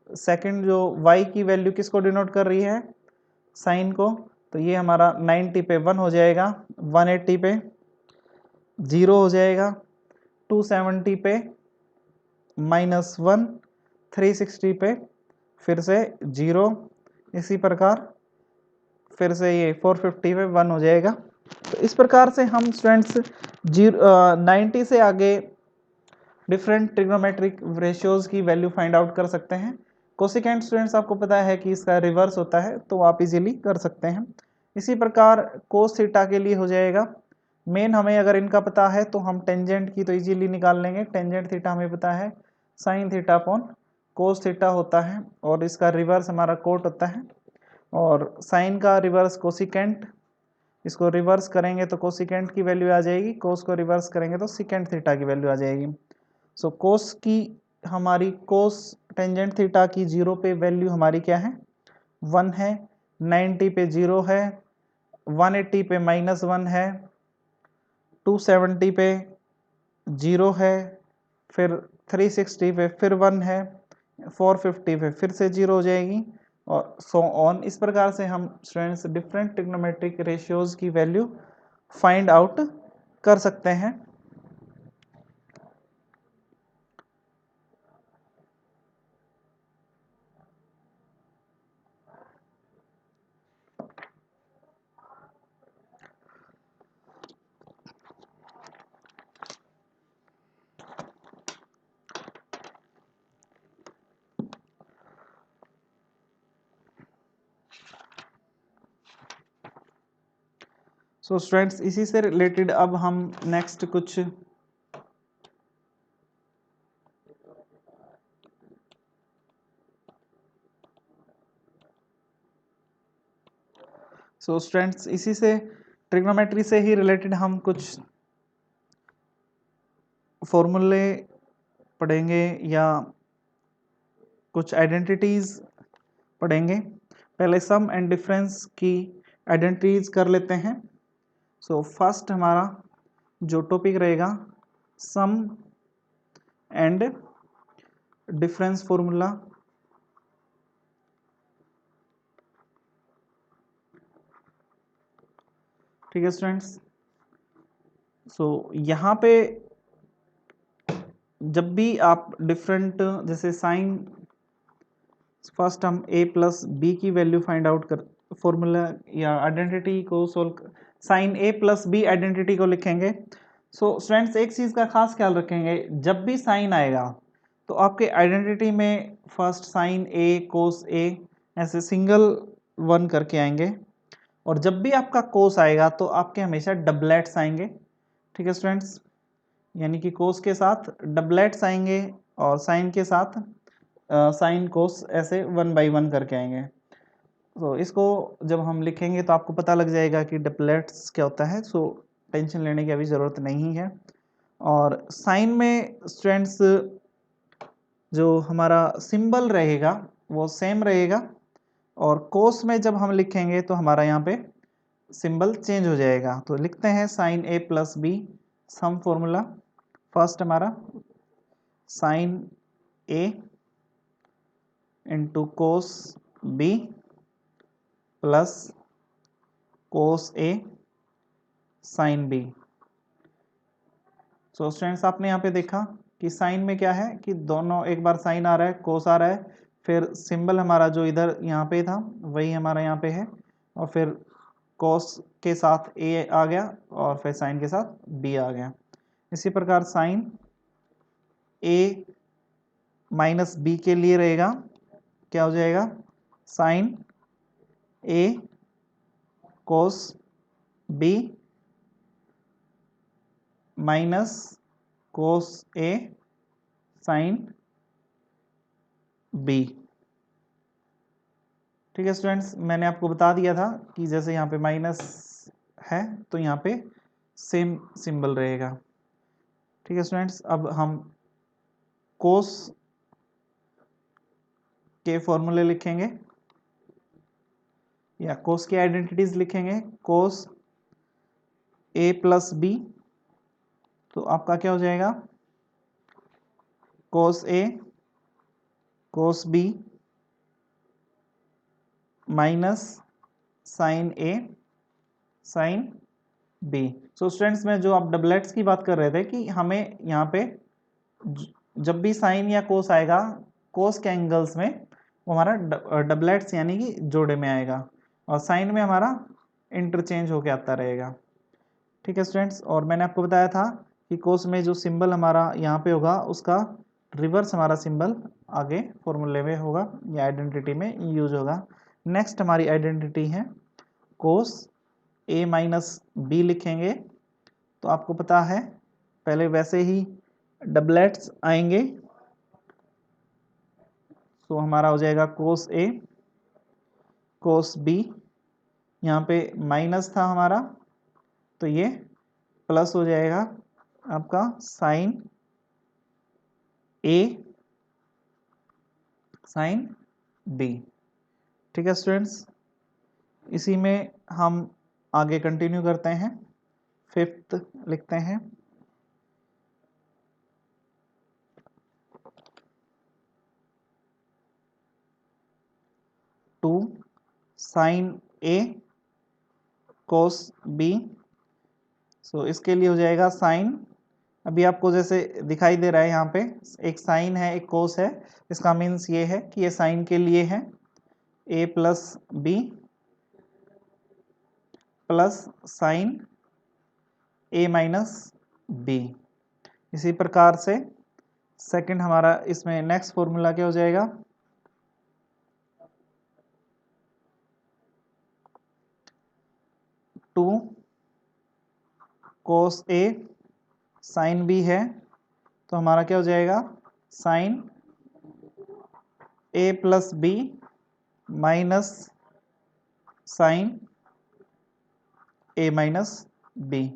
सेकंड जो y की वैल्यू किसको डिनोट कर रही है, साइन को, तो ये हमारा 90 पे 1 हो जाएगा, 180 पे 0 हो जाएगा, 270 पे -1, 360 पे फिर से 0, इसी प्रकार फिर से ये 450 पे 1 हो जाएगा। तो इस प्रकार से हम स्टूडेंट्स 90 से आगे डिफरेंट ट्रिग्नोमेट्रिक रेशियोज की वैल्यू फाइंड आउट कर सकते हैं। कोसिकेंट स्टूडेंट्स आपको पता है कि इसका रिवर्स होता है, तो आप इजीली कर सकते हैं। इसी प्रकार कोस थीटा के लिए हो जाएगा, मेन हमें अगर इनका पता है तो हम टेंजेंट की तो इजीली निकाल लेंगे। टेंजेंट थीटा हमें पता है sine theta upon cos theta होता है और इसका रिवर्स हमारा कोट होता है। और साइन का रिवर्स कोसिकेंट, इसको रिवर्स करेंगे तो कोसिकेंट की वैल्यू आ जाएगी, कोस को रिवर्स करेंगे तो सिकेंट थीटा की वैल्यू आ जाएगी। सो कोस की हमारी कोस टेंजेंट थीटा की 0 पे वैल्यू हमारी क्या है 1 है, 90 पे 0 है, 180 पे -1 है, 270 पे 0 है, फिर 360 पे फिर 1 है, 450 पे फिर से 0 हो जाएगी और सो ऑन। इस प्रकार से हम स्टूडेंट्स डिफरेंट ट्रिग्नोमेट्रिक रेशियोज की वैल्यू फाइंड आउट कर सकते हैं। सो स्टूडेंट्स इसी से रिलेटेड अब हम नेक्स्ट कुछ स्टूडेंट्स इसी से ट्रिग्नोमेट्री से ही रिलेटेड हम कुछ फॉर्मूले पढ़ेंगे या कुछ आइडेंटिटीज पढ़ेंगे। पहले सम एंड डिफरेंस की आइडेंटिटीज कर लेते हैं। सो फर्स्ट हमारा जो टॉपिक रहेगा सम एंड डिफरेंस फॉर्मूला। ठीक है स्टूडेंट्स, सो यहाँ पे जब भी आप डिफरेंट जैसे साइन, फर्स्ट हम a प्लस बी की वैल्यू फाइंड आउट कर फॉर्मूला या आइडेंटिटी को solve, sine a plus B identity को लिखेंगे। सो स्टूडेंट्स एक चीज़ का खास ख्याल रखेंगे, जब भी साइन आएगा तो आपके आइडेंटिटी में first sine a cos a ऐसे सिंगल वन करके आएंगे और जब भी आपका कोस आएगा तो आपके हमेशा डबलेट्स आएंगे। ठीक है स्टूडेंट्स, यानी कि कोस के साथ डबलेट्स आएंगे और साइन के साथ साइन कोस ऐसे 1 बाई 1 करके आएंगे। तो इसको जब हम लिखेंगे तो आपको पता लग जाएगा कि डबलेट्स क्या होता है। सो टेंशन लेने की अभी ज़रूरत नहीं है। और साइन में स्टूडेंट्स जो हमारा सिंबल रहेगा वो सेम रहेगा और कोस में जब हम लिखेंगे तो हमारा यहाँ पे सिंबल चेंज हो जाएगा। तो लिखते हैं sine a plus B sum formula. First हमारा sine a into cos B plus cos A sine B. So students आपने यहाँ पे देखा कि साइन में क्या है कि दोनों, एक बार साइन आ रहा है कोस आ रहा है, फिर सिंबल हमारा जो इधर यहाँ पे था वही हमारा यहाँ पे है और फिर कोस के साथ ए आ गया और फिर साइन के साथ बी आ गया। इसी प्रकार साइन ए माइनस बी के लिए रहेगा, क्या हो जाएगा sign A cos B minus cos A sine B. ठीक है स्टूडेंट्स, मैंने आपको बता दिया था कि जैसे यहाँ पे माइनस है तो यहाँ पे सेम सिंबल रहेगा। ठीक है स्टूडेंट्स, अब हम कोस के फॉर्मूले लिखेंगे या कोस की आइडेंटिटीज लिखेंगे। कोस ए प्लस बी, तो आपका क्या हो जाएगा कोस A cos B minus sine A sine B. So students में जो आप डबलेट्स की बात कर रहे थे कि हमें यहाँ पे जब भी साइन या कोस आएगा कोस के एंगल्स में वो हमारा डबलेट्स यानी कि जोड़े में आएगा और साइन में हमारा इंटरचेंज होके आता रहेगा। ठीक है स्टूडेंट्स, और मैंने आपको बताया था कि कोस में जो सिंबल हमारा यहाँ पे होगा उसका रिवर्स हमारा सिंबल आगे फॉर्मूले में होगा या आइडेंटिटी में यूज होगा। नेक्स्ट हमारी आइडेंटिटी है कोस ए माइनस बी लिखेंगे। तो आपको पता है पहले वैसे ही डबलेट्स आएंगे, तो हमारा हो जाएगा कोस ए कोस बी, यहाँ पे माइनस था हमारा तो ये प्लस हो जाएगा आपका साइन ए साइन बी। ठीक है स्टूडेंट्स, इसी में हम आगे कंटिन्यू करते हैं। फिफ्थ लिखते हैं, two sine A cos B. So इसके लिए हो जाएगा साइन, अभी आपको जैसे दिखाई दे रहा है यहाँ पे एक साइन है एक कोस है, इसका मीन्स ये है कि ये साइन के लिए है a plus B plus sine a minus B. इसी प्रकार से सेकंड हमारा इसमें नेक्स्ट फॉर्मूला क्या हो जाएगा, two cos A sine B है तो हमारा क्या हो जाएगा sine a plus B minus sine a minus B.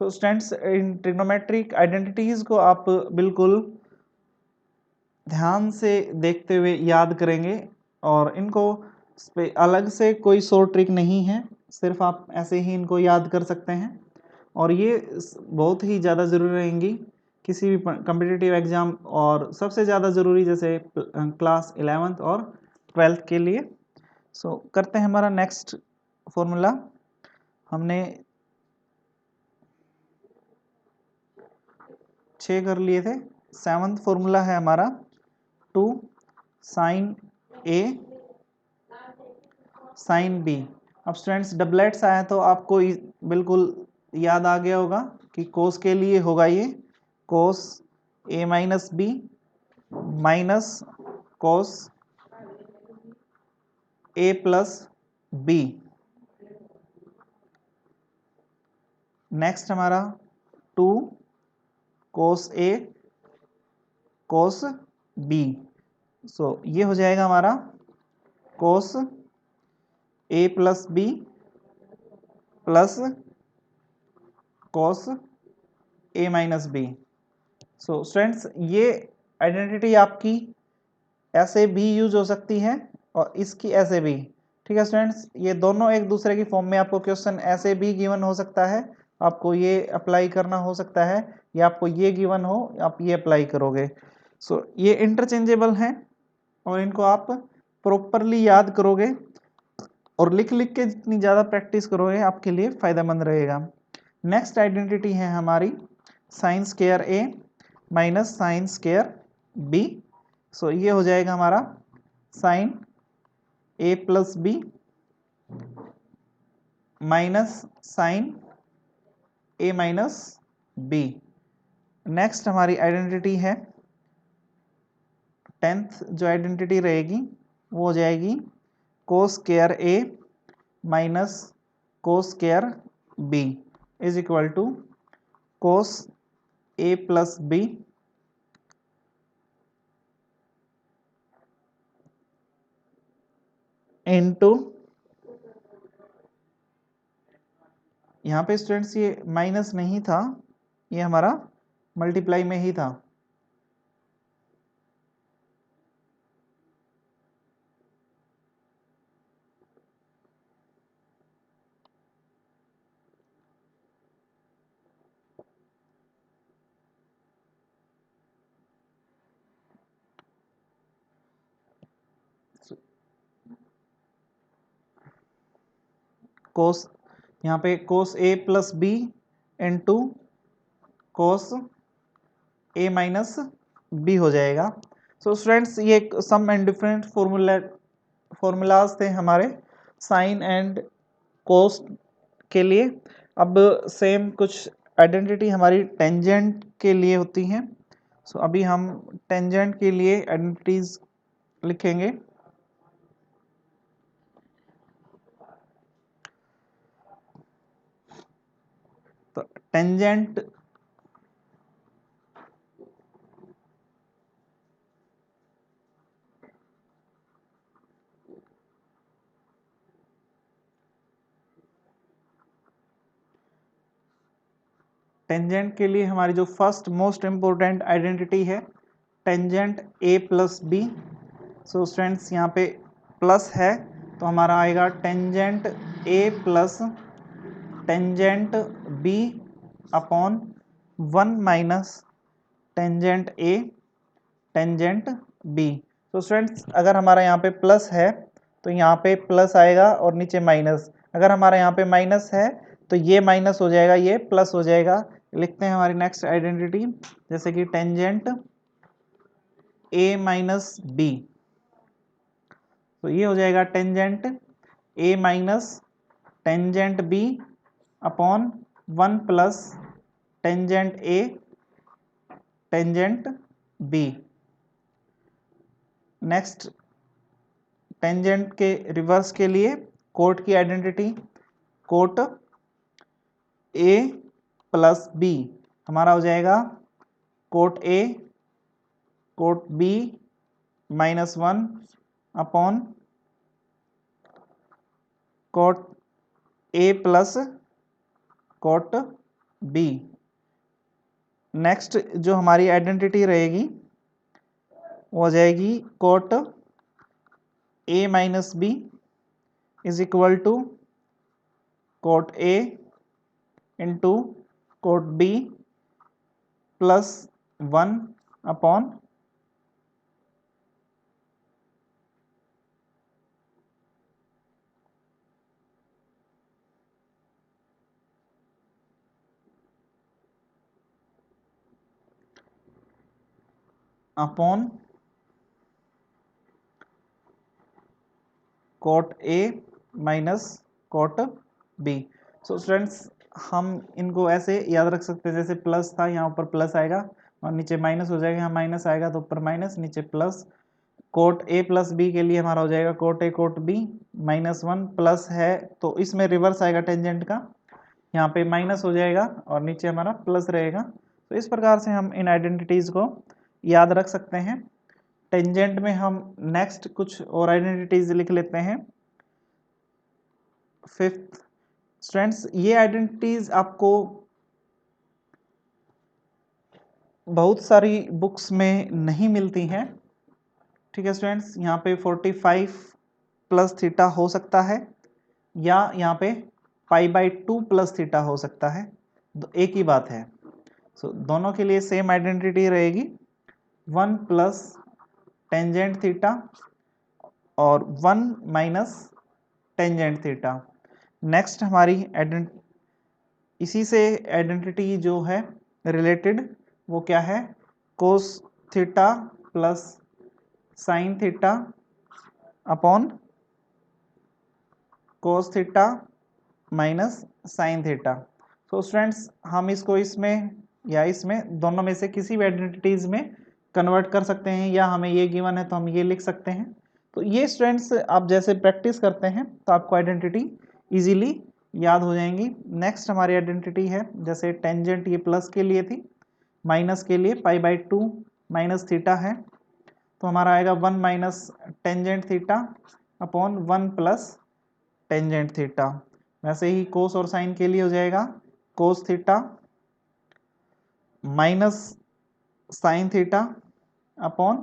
तो स्टूडेंट्स इन ट्रिग्नोमेट्रिक आइडेंटिटीज को आप बिल्कुल ध्यान से देखते हुए याद करेंगे और इनको अलग से कोई शॉर्ट ट्रिक नहीं है, सिर्फ आप ऐसे ही इनको याद कर सकते हैं और ये बहुत ही ज़्यादा ज़रूरी रहेंगी किसी भी कम्पिटिटिव एग्ज़ाम और सबसे ज़्यादा ज़रूरी जैसे क्लास 11th और 12th के लिए। सो करते हैं हमारा नेक्स्ट फॉर्मूला। हमने 6 कर लिए थे, 7th फॉर्मूला है हमारा two sine A sine B. अब स्टूडेंट्स डबलेट्स आए तो आपको बिल्कुल याद आ गया होगा कि कोस के लिए होगा ये cos A minus B minus cos A plus B. Next हमारा two cos A cos B. So ये हो जाएगा हमारा cos A plus B plus cos A minus B. So students ये आइडेंटिटी आपकी ऐसे भी यूज हो सकती है और इसकी ऐसे भी। ठीक है स्टूडेंट्स, ये दोनों एक दूसरे की फॉर्म में आपको क्वेश्चन ऐसे भी गिवन हो सकता है, आपको ये अप्लाई करना हो सकता है, या आपको ये गिवन हो आप ये अप्लाई करोगे। सो ये इंटरचेंजेबल हैं और इनको आप प्रॉपरली याद करोगे और लिख लिख के जितनी ज़्यादा प्रैक्टिस करोगे आपके लिए फ़ायदेमंद रहेगा। नेक्स्ट आइडेंटिटी है हमारी sine square A minus sine square B. So ये हो जाएगा हमारा sine A plus B minus sine A minus B. Next हमारी आइडेंटिटी है 10th जो आइडेंटिटी रहेगी वो हो जाएगी cos square A minus cos square B is equal to cos A plus B into, यहाँ पे स्टूडेंट्स ये माइनस नहीं था, ये हमारा मल्टीप्लाई में ही था। कोस यहाँ पे कोस A plus B into cos A minus B हो जाएगा। सो स्टूडेंट्स ये सम एंड डिफरेंट फॉर्मूलाज थे हमारे साइन एंड कोस के लिए। अब सेम कुछ आइडेंटिटी हमारी टेंजेंट के लिए होती हैं। सो अभी हम टेंजेंट के लिए आइडेंटिटीज लिखेंगे। तो टेंजेंट टेंजेंट के लिए हमारी जो फर्स्ट मोस्ट इम्पोर्टेंट आइडेंटिटी है tangent A plus B. So students यहाँ पे प्लस है तो हमारा आएगा tangent A plus tangent B upon 1 minus tangent A tangent B. तो स्टूडेंट्स अगर हमारा यहाँ पे प्लस है तो यहाँ पे प्लस आएगा और नीचे माइनस, अगर हमारा यहाँ पे माइनस है तो ये माइनस हो जाएगा, ये प्लस हो जाएगा। लिखते हैं हमारी नेक्स्ट आइडेंटिटी, जैसे कि टेंजेंट ए माइनस बी, तो ये हो जाएगा tangent A minus tangent B upon 1 plus tangent A tangent B. Next tangent के रिवर्स के लिए कोट की identity, cot A plus B हमारा हो जाएगा cot A cot B -1 upon cot A plus cot B. Next जो हमारी identity रहेगी वो हो जाएगी cot A minus B is equal to cot A into cot B +1 upon cot A minus cot B. So students हम इनको ऐसे याद रख सकते हैं, जैसे प्लस था यहाँ ऊपर प्लस आएगा और नीचे माइनस हो जाएगा, यहाँ माइनस आएगा तो ऊपर माइनस नीचे plus. Cot A plus B के लिए हमारा हो जाएगा cot A cot B -1 plus है तो इसमें रिवर्स आएगा टेंजेंट का, यहाँ पे माइनस हो जाएगा और नीचे हमारा प्लस रहेगा। तो इस प्रकार से हम इन आइडेंटिटीज को याद रख सकते हैं। टेंजेंट में हम नेक्स्ट कुछ और आइडेंटिटीज लिख लेते हैं। फिफ्थ स्टूडेंट्स ये आइडेंटिटीज आपको बहुत सारी बुक्स में नहीं मिलती हैं, ठीक है स्टूडेंट्स। यहाँ पे 45 प्लस थीटा हो सकता है या यहाँ पे π/2 प्लस थीटा हो सकता है, एक ही बात है। सो दोनों के लिए सेम आइडेंटिटी रहेगी 1 प्लस टेंजेंट थीटा और 1 माइनस टेंजेंट थीटा। नेक्स्ट हमारी इसी से आइडेंटिटी जो है रिलेटेड वो क्या है, cos theta plus sign theta upon cos theta minus sine theta. तो स्टूडेंट्स हम इसको इसमें या इसमें दोनों में से किसी भी आइडेंटिटीज में कन्वर्ट कर सकते हैं, या हमें ये गिवन है तो हम ये लिख सकते हैं। तो ये स्टूडेंट्स आप जैसे प्रैक्टिस करते हैं तो आपको आइडेंटिटी इजीली याद हो जाएंगी। नेक्स्ट हमारी आइडेंटिटी है, जैसे टेंजेंट ये प्लस के लिए थी, माइनस के लिए π/2 माइनस थीटा है तो हमारा आएगा 1 minus tangent theta upon 1 plus tangent theta. वैसे ही कोस और साइन के लिए हो जाएगा cos theta minus sign theta upon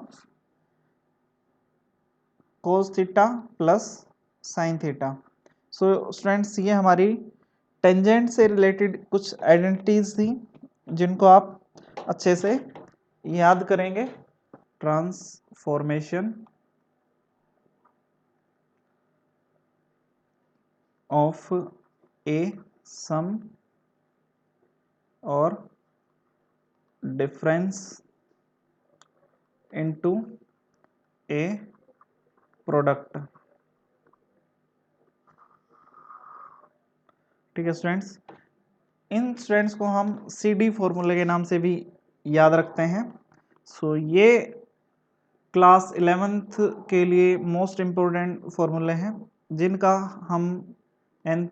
cos theta plus sine theta. So students ये हमारी टेंजेंट से रिलेटेड कुछ आइडेंटिटीज थी जिनको आप अच्छे से याद करेंगे। ट्रांसफॉर्मेशन ऑफ ए सम और डिफरेंस इनटू ए प्रोडक्ट, ठीक है स्टूडेंट्स। इन स्टूडेंट्स को हम CD फॉर्मूले के नाम से भी याद रखते हैं। सो ये क्लास 11th के लिए मोस्ट इम्पोर्टेंट फॉर्मूले हैं जिनका हम एन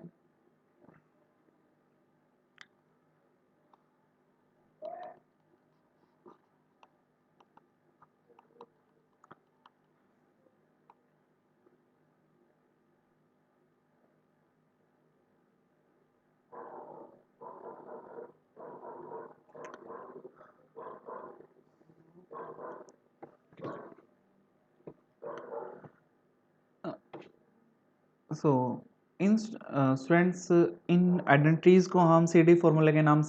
सो इन स्टूडेंट्स, इन आइडेंटिटीज़ को हम सी डी फॉर्मूले के नाम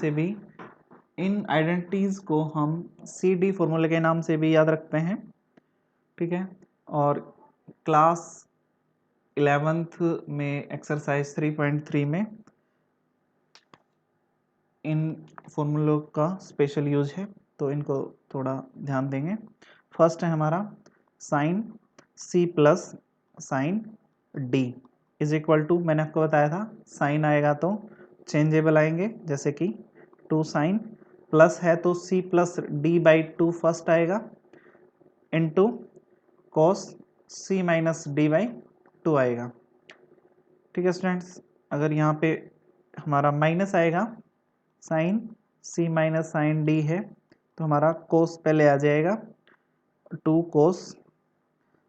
से भी याद रखते हैं, ठीक है। और क्लास 11th में एक्सरसाइज 3.3 में इन फॉर्मूलों का स्पेशल यूज है, तो इनको थोड़ा ध्यान देंगे। फर्स्ट है हमारा sine C plus sine D is equal to, मैंने आपको बताया था साइन आएगा तो चेंजेबल आएंगे, जैसे कि 2 साइन, प्लस है तो C plus D by 2 first आएगा, into cos C minus D by 2 आएगा, ठीक है स्टूडेंट्स। अगर यहाँ पे हमारा माइनस आएगा, sign C minus sign D है, तो हमारा कोस पहले आ जाएगा, 2 cos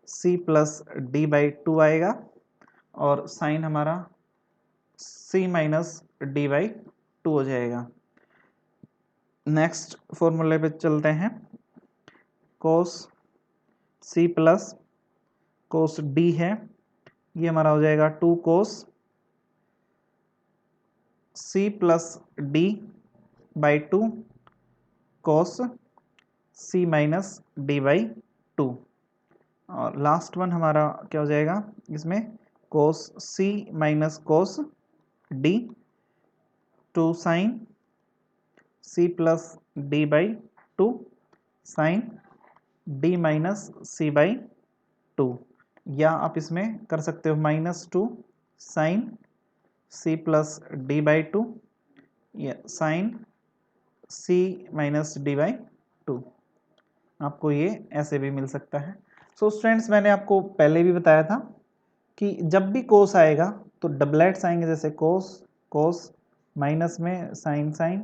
C plus D by 2 आएगा, और साइन हमारा सी माइनस डी बाई 2 हो जाएगा। नेक्स्ट फॉर्मूले पे चलते हैं, कोस सी प्लस कोस डी है, ये हमारा हो जाएगा 2 cos C plus D by 2 cos C minus D by 2, और लास्ट वन हमारा क्या हो जाएगा इसमें, cos C minus cos D 2 sine C plus D by 2 sine D minus C by 2, या आप इसमें कर सकते हो -2 sine C plus D by 2 या sine C minus D by 2, आपको ये ऐसे भी मिल सकता है। सो स्टूडेंट्स, मैंने आपको पहले भी बताया था कि जब भी कोस आएगा तो डबलेट्स आएंगे, जैसे कोस कोस, माइनस में साइन साइन,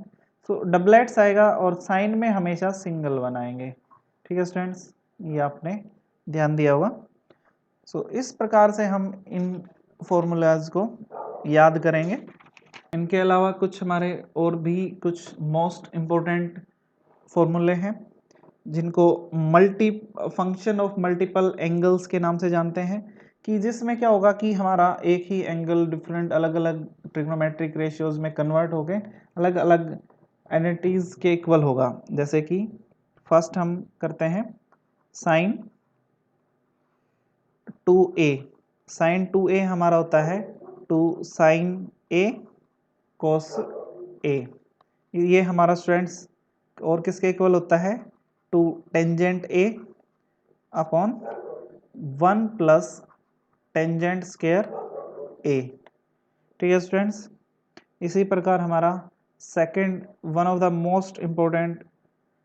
तो डबलेट्स आएगा, और साइन में हमेशा सिंगल वन आएंगे, ठीक है स्टूडेंट्स, ये आपने ध्यान दिया होगा। सो इस प्रकार से हम इन फॉर्मूलाज को याद करेंगे। इनके अलावा कुछ हमारे और भी कुछ मोस्ट इम्पोर्टेंट फॉर्मूले हैं, जिनको फंक्शन ऑफ मल्टीपल एंगल्स के नाम से जानते हैं, कि जिसमें क्या होगा कि हमारा एक ही एंगल डिफरेंट अलग अलग ट्रिग्नोमेट्रिक रेशियोज में कन्वर्ट हो गए अलग अलग आइडेंटिटीज के इक्वल होगा। जैसे कि फर्स्ट हम करते हैं साइन 2a, साइन 2a हमारा होता है 2 साइन a कोस a, ये हमारा स्टूडेंट्स और किसके इक्वल होता है, 2 tangent a upon 1 plus tangent square a, ठीक है स्टूडेंट्स। इसी प्रकार हमारा second one of the most important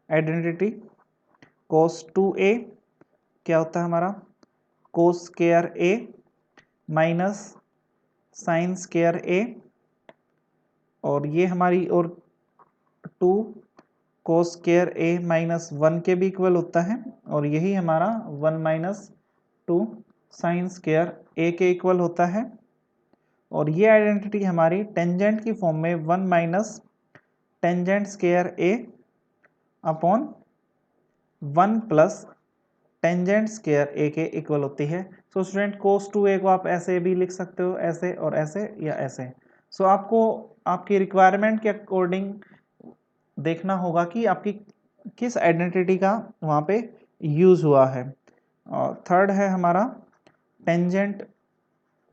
identity cos 2a क्या होता है हमारा, cos square a minus sine square a, और ये हमारी और 2 कोस स्क्वायर a माइनस 1 के भी इक्वल होता है, और यही हमारा 1 माइनस 2 साइन स्क्वायर a के इक्वल होता है। और ये आइडेंटिटी हमारी टेंजेंट की फॉर्म में 1 minus tangent square a upon 1 plus tangent square a के इक्वल होती है। सो स्टूडेंट कोस 2a को आप ऐसे भी लिख सकते हो, ऐसे और ऐसे या ऐसे। सो आपको आपकी रिक्वायरमेंट के अकॉर्डिंग देखना होगा कि आपकी किस आइडेंटिटी का वहाँ पे यूज हुआ है। और थर्ड है हमारा टेंजेंट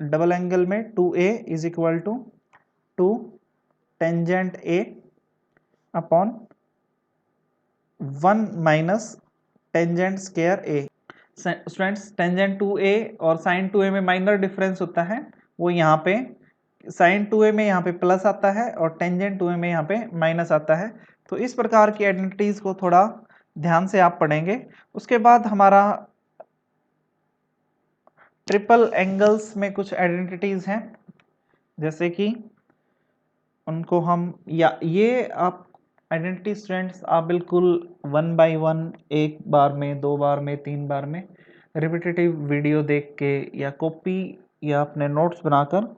डबल एंगल में 2a is equal to 2 tangent a upon 1 minus tangent square a। Students, tangent 2a और साइन 2a में माइनर डिफरेंस होता है, वो यहाँ पे साइन 2a में यहाँ पे प्लस आता है और टेंजेंट 2a में यहाँ पे माइनस आता है। तो इस प्रकार की आइडेंटिटीज को थोड़ा ध्यान से आप पढ़ेंगे। उसके बाद हमारा ट्रिपल एंगल्स में कुछ आइडेंटिटीज हैं, जैसे कि उनको हम या ये आप आइडेंटिटी स्टूडेंट्स आप बिल्कुल 1 बाय 1 एक बार में, 2 बार में, 3 बार में रिपीटेटिव वीडियो देख के या कॉपी या अपने नोट्स बनाकर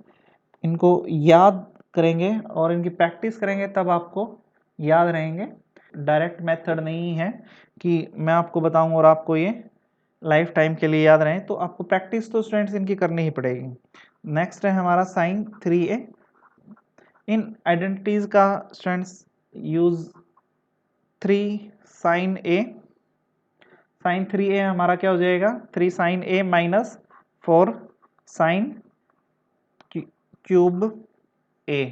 इनको याद करेंगे और इनकी प्रैक्टिस करेंगे, तब आपको याद रहेंगे। डायरेक्ट मेथड नहीं है कि मैं आपको बताऊं और आपको ये लाइफ टाइम के लिए याद रहें, तो आपको प्रैक्टिस तो स्टूडेंट्स इनकी करनी ही पड़ेगी। नेक्स्ट है हमारा साइन 3a। इन आइडेंटिटीज का students use 3 sine a, sine 3a हमारा क्या हो जाएगा 3 sine a minus 4 sine cube a।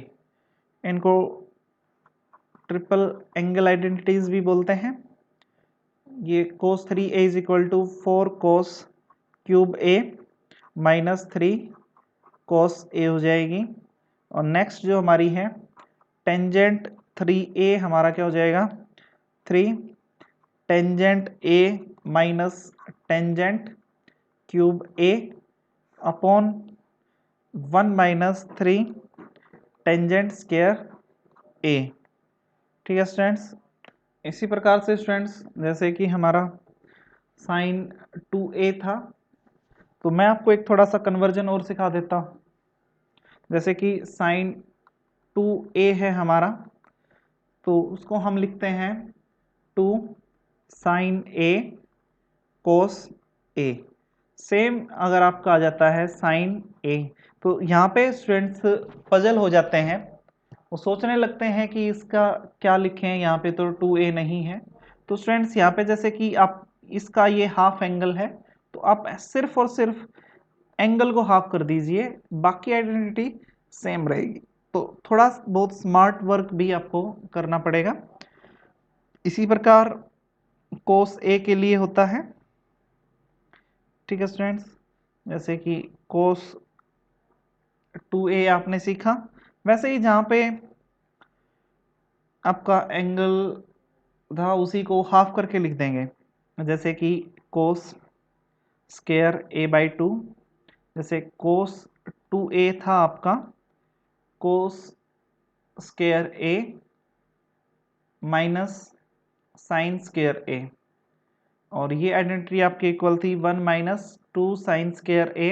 इनको ट्रिपल एंगल आइडेंटिटीज भी बोलते हैं। ये cos 3a is equal to 4 cos cube a minus 3 cos a हो जाएगी। और नेक्स्ट जो हमारी है टेंजेंट 3a हमारा क्या हो जाएगा 3 tangent a minus tangent cube a upon 1 minus 3 tangent square a। ठीक है स्टूडेंट्स। इसी प्रकार से स्टूडेंट्स जैसे कि हमारा साइन 2a था, तो मैं आपको एक थोड़ा सा कन्वर्जन और सिखा देता हूँ। जैसे कि साइन 2a है हमारा, तो उसको हम लिखते हैं 2 sine a cos a। Same अगर आपका आ जाता है साइन a, तो यहाँ पे स्टूडेंट्स पजल हो जाते हैं, वो सोचने लगते हैं कि इसका क्या लिखें, यहाँ पे तो 2a नहीं है। तो स्टूडेंट्स यहाँ पे जैसे कि आप इसका ये हाफ एंगल है, तो आप सिर्फ और सिर्फ एंगल को हाफ कर दीजिए, बाकी आइडेंटिटी सेम रहेगी। तो थोड़ा बहुत स्मार्ट वर्क भी आपको करना पड़ेगा। इसी प्रकार कोस ए के लिए होता है। ठीक है स्टूडेंट्स, जैसे कि कोस 2a आपने सीखा, वैसे ही जहाँ पे आपका एंगल था उसी को हाफ करके लिख देंगे। जैसे कि कोस स्क्वायर a/2, जैसे कोस 2a था आपका cos square a minus sine square a, और ये आइडेंटिटी आपकी इक्वल थी 1 माइनस 2 साइन स्क्वायर a,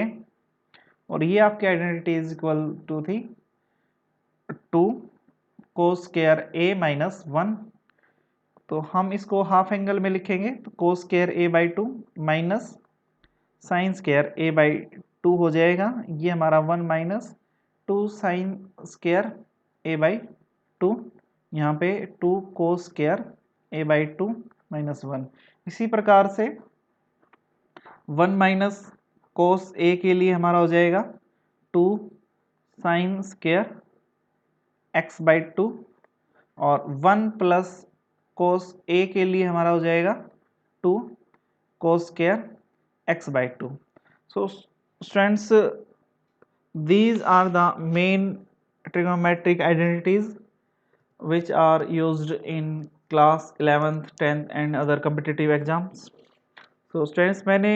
और ये आपकी आइडेंटिटी इज इक्वल टू थी 2 कोस स्क्वायर a माइनस 1। तो हम इसको हाफ एंगल में लिखेंगे, तो cos square a/2 minus sine square a/2 हो जाएगा। ये हमारा 1 माइनस 2 साइन स्क्वायर a/2, यहाँ पे 2 कोस स्क्वायर a/2 माइनस 1। इसी प्रकार से 1 माइनस कोस a के लिए हमारा हो जाएगा 2 साइन स्क्वायर x/2, और 1 प्लस कोस a के लिए हमारा हो जाएगा 2 cos square x/2। So students, these are the main trigonometric identities which are used in class 11th 10th and other competitive exams. So students, मैंने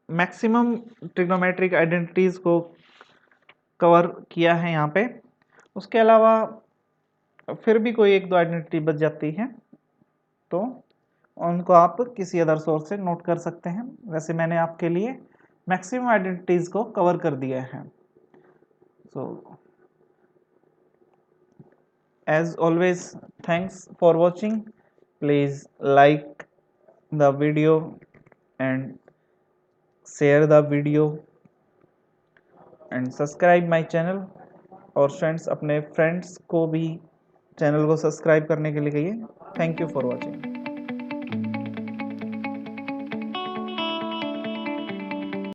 मैक्सिमम ट्रिग्नोमेट्रिक आइडेंटिटीज को cover किया है यहाँ पे। उसके अलावा फिर भी कोई एक दो आइडेंटिटी बच जाती है, तो उनको आप किसी अदर सोर्स से नोट कर सकते हैं। वैसे मैंने आपके लिए मैक्सिमम आइडेंटिटीज को कवर कर दिया है। सो as always, thanks for watching. Please like the video and share the video and subscribe my channel। और फ्रेंड्स अपने फ्रेंड्स को भी चैनल को सब्सक्राइब करने के लिए कहिए। Thank you for watching.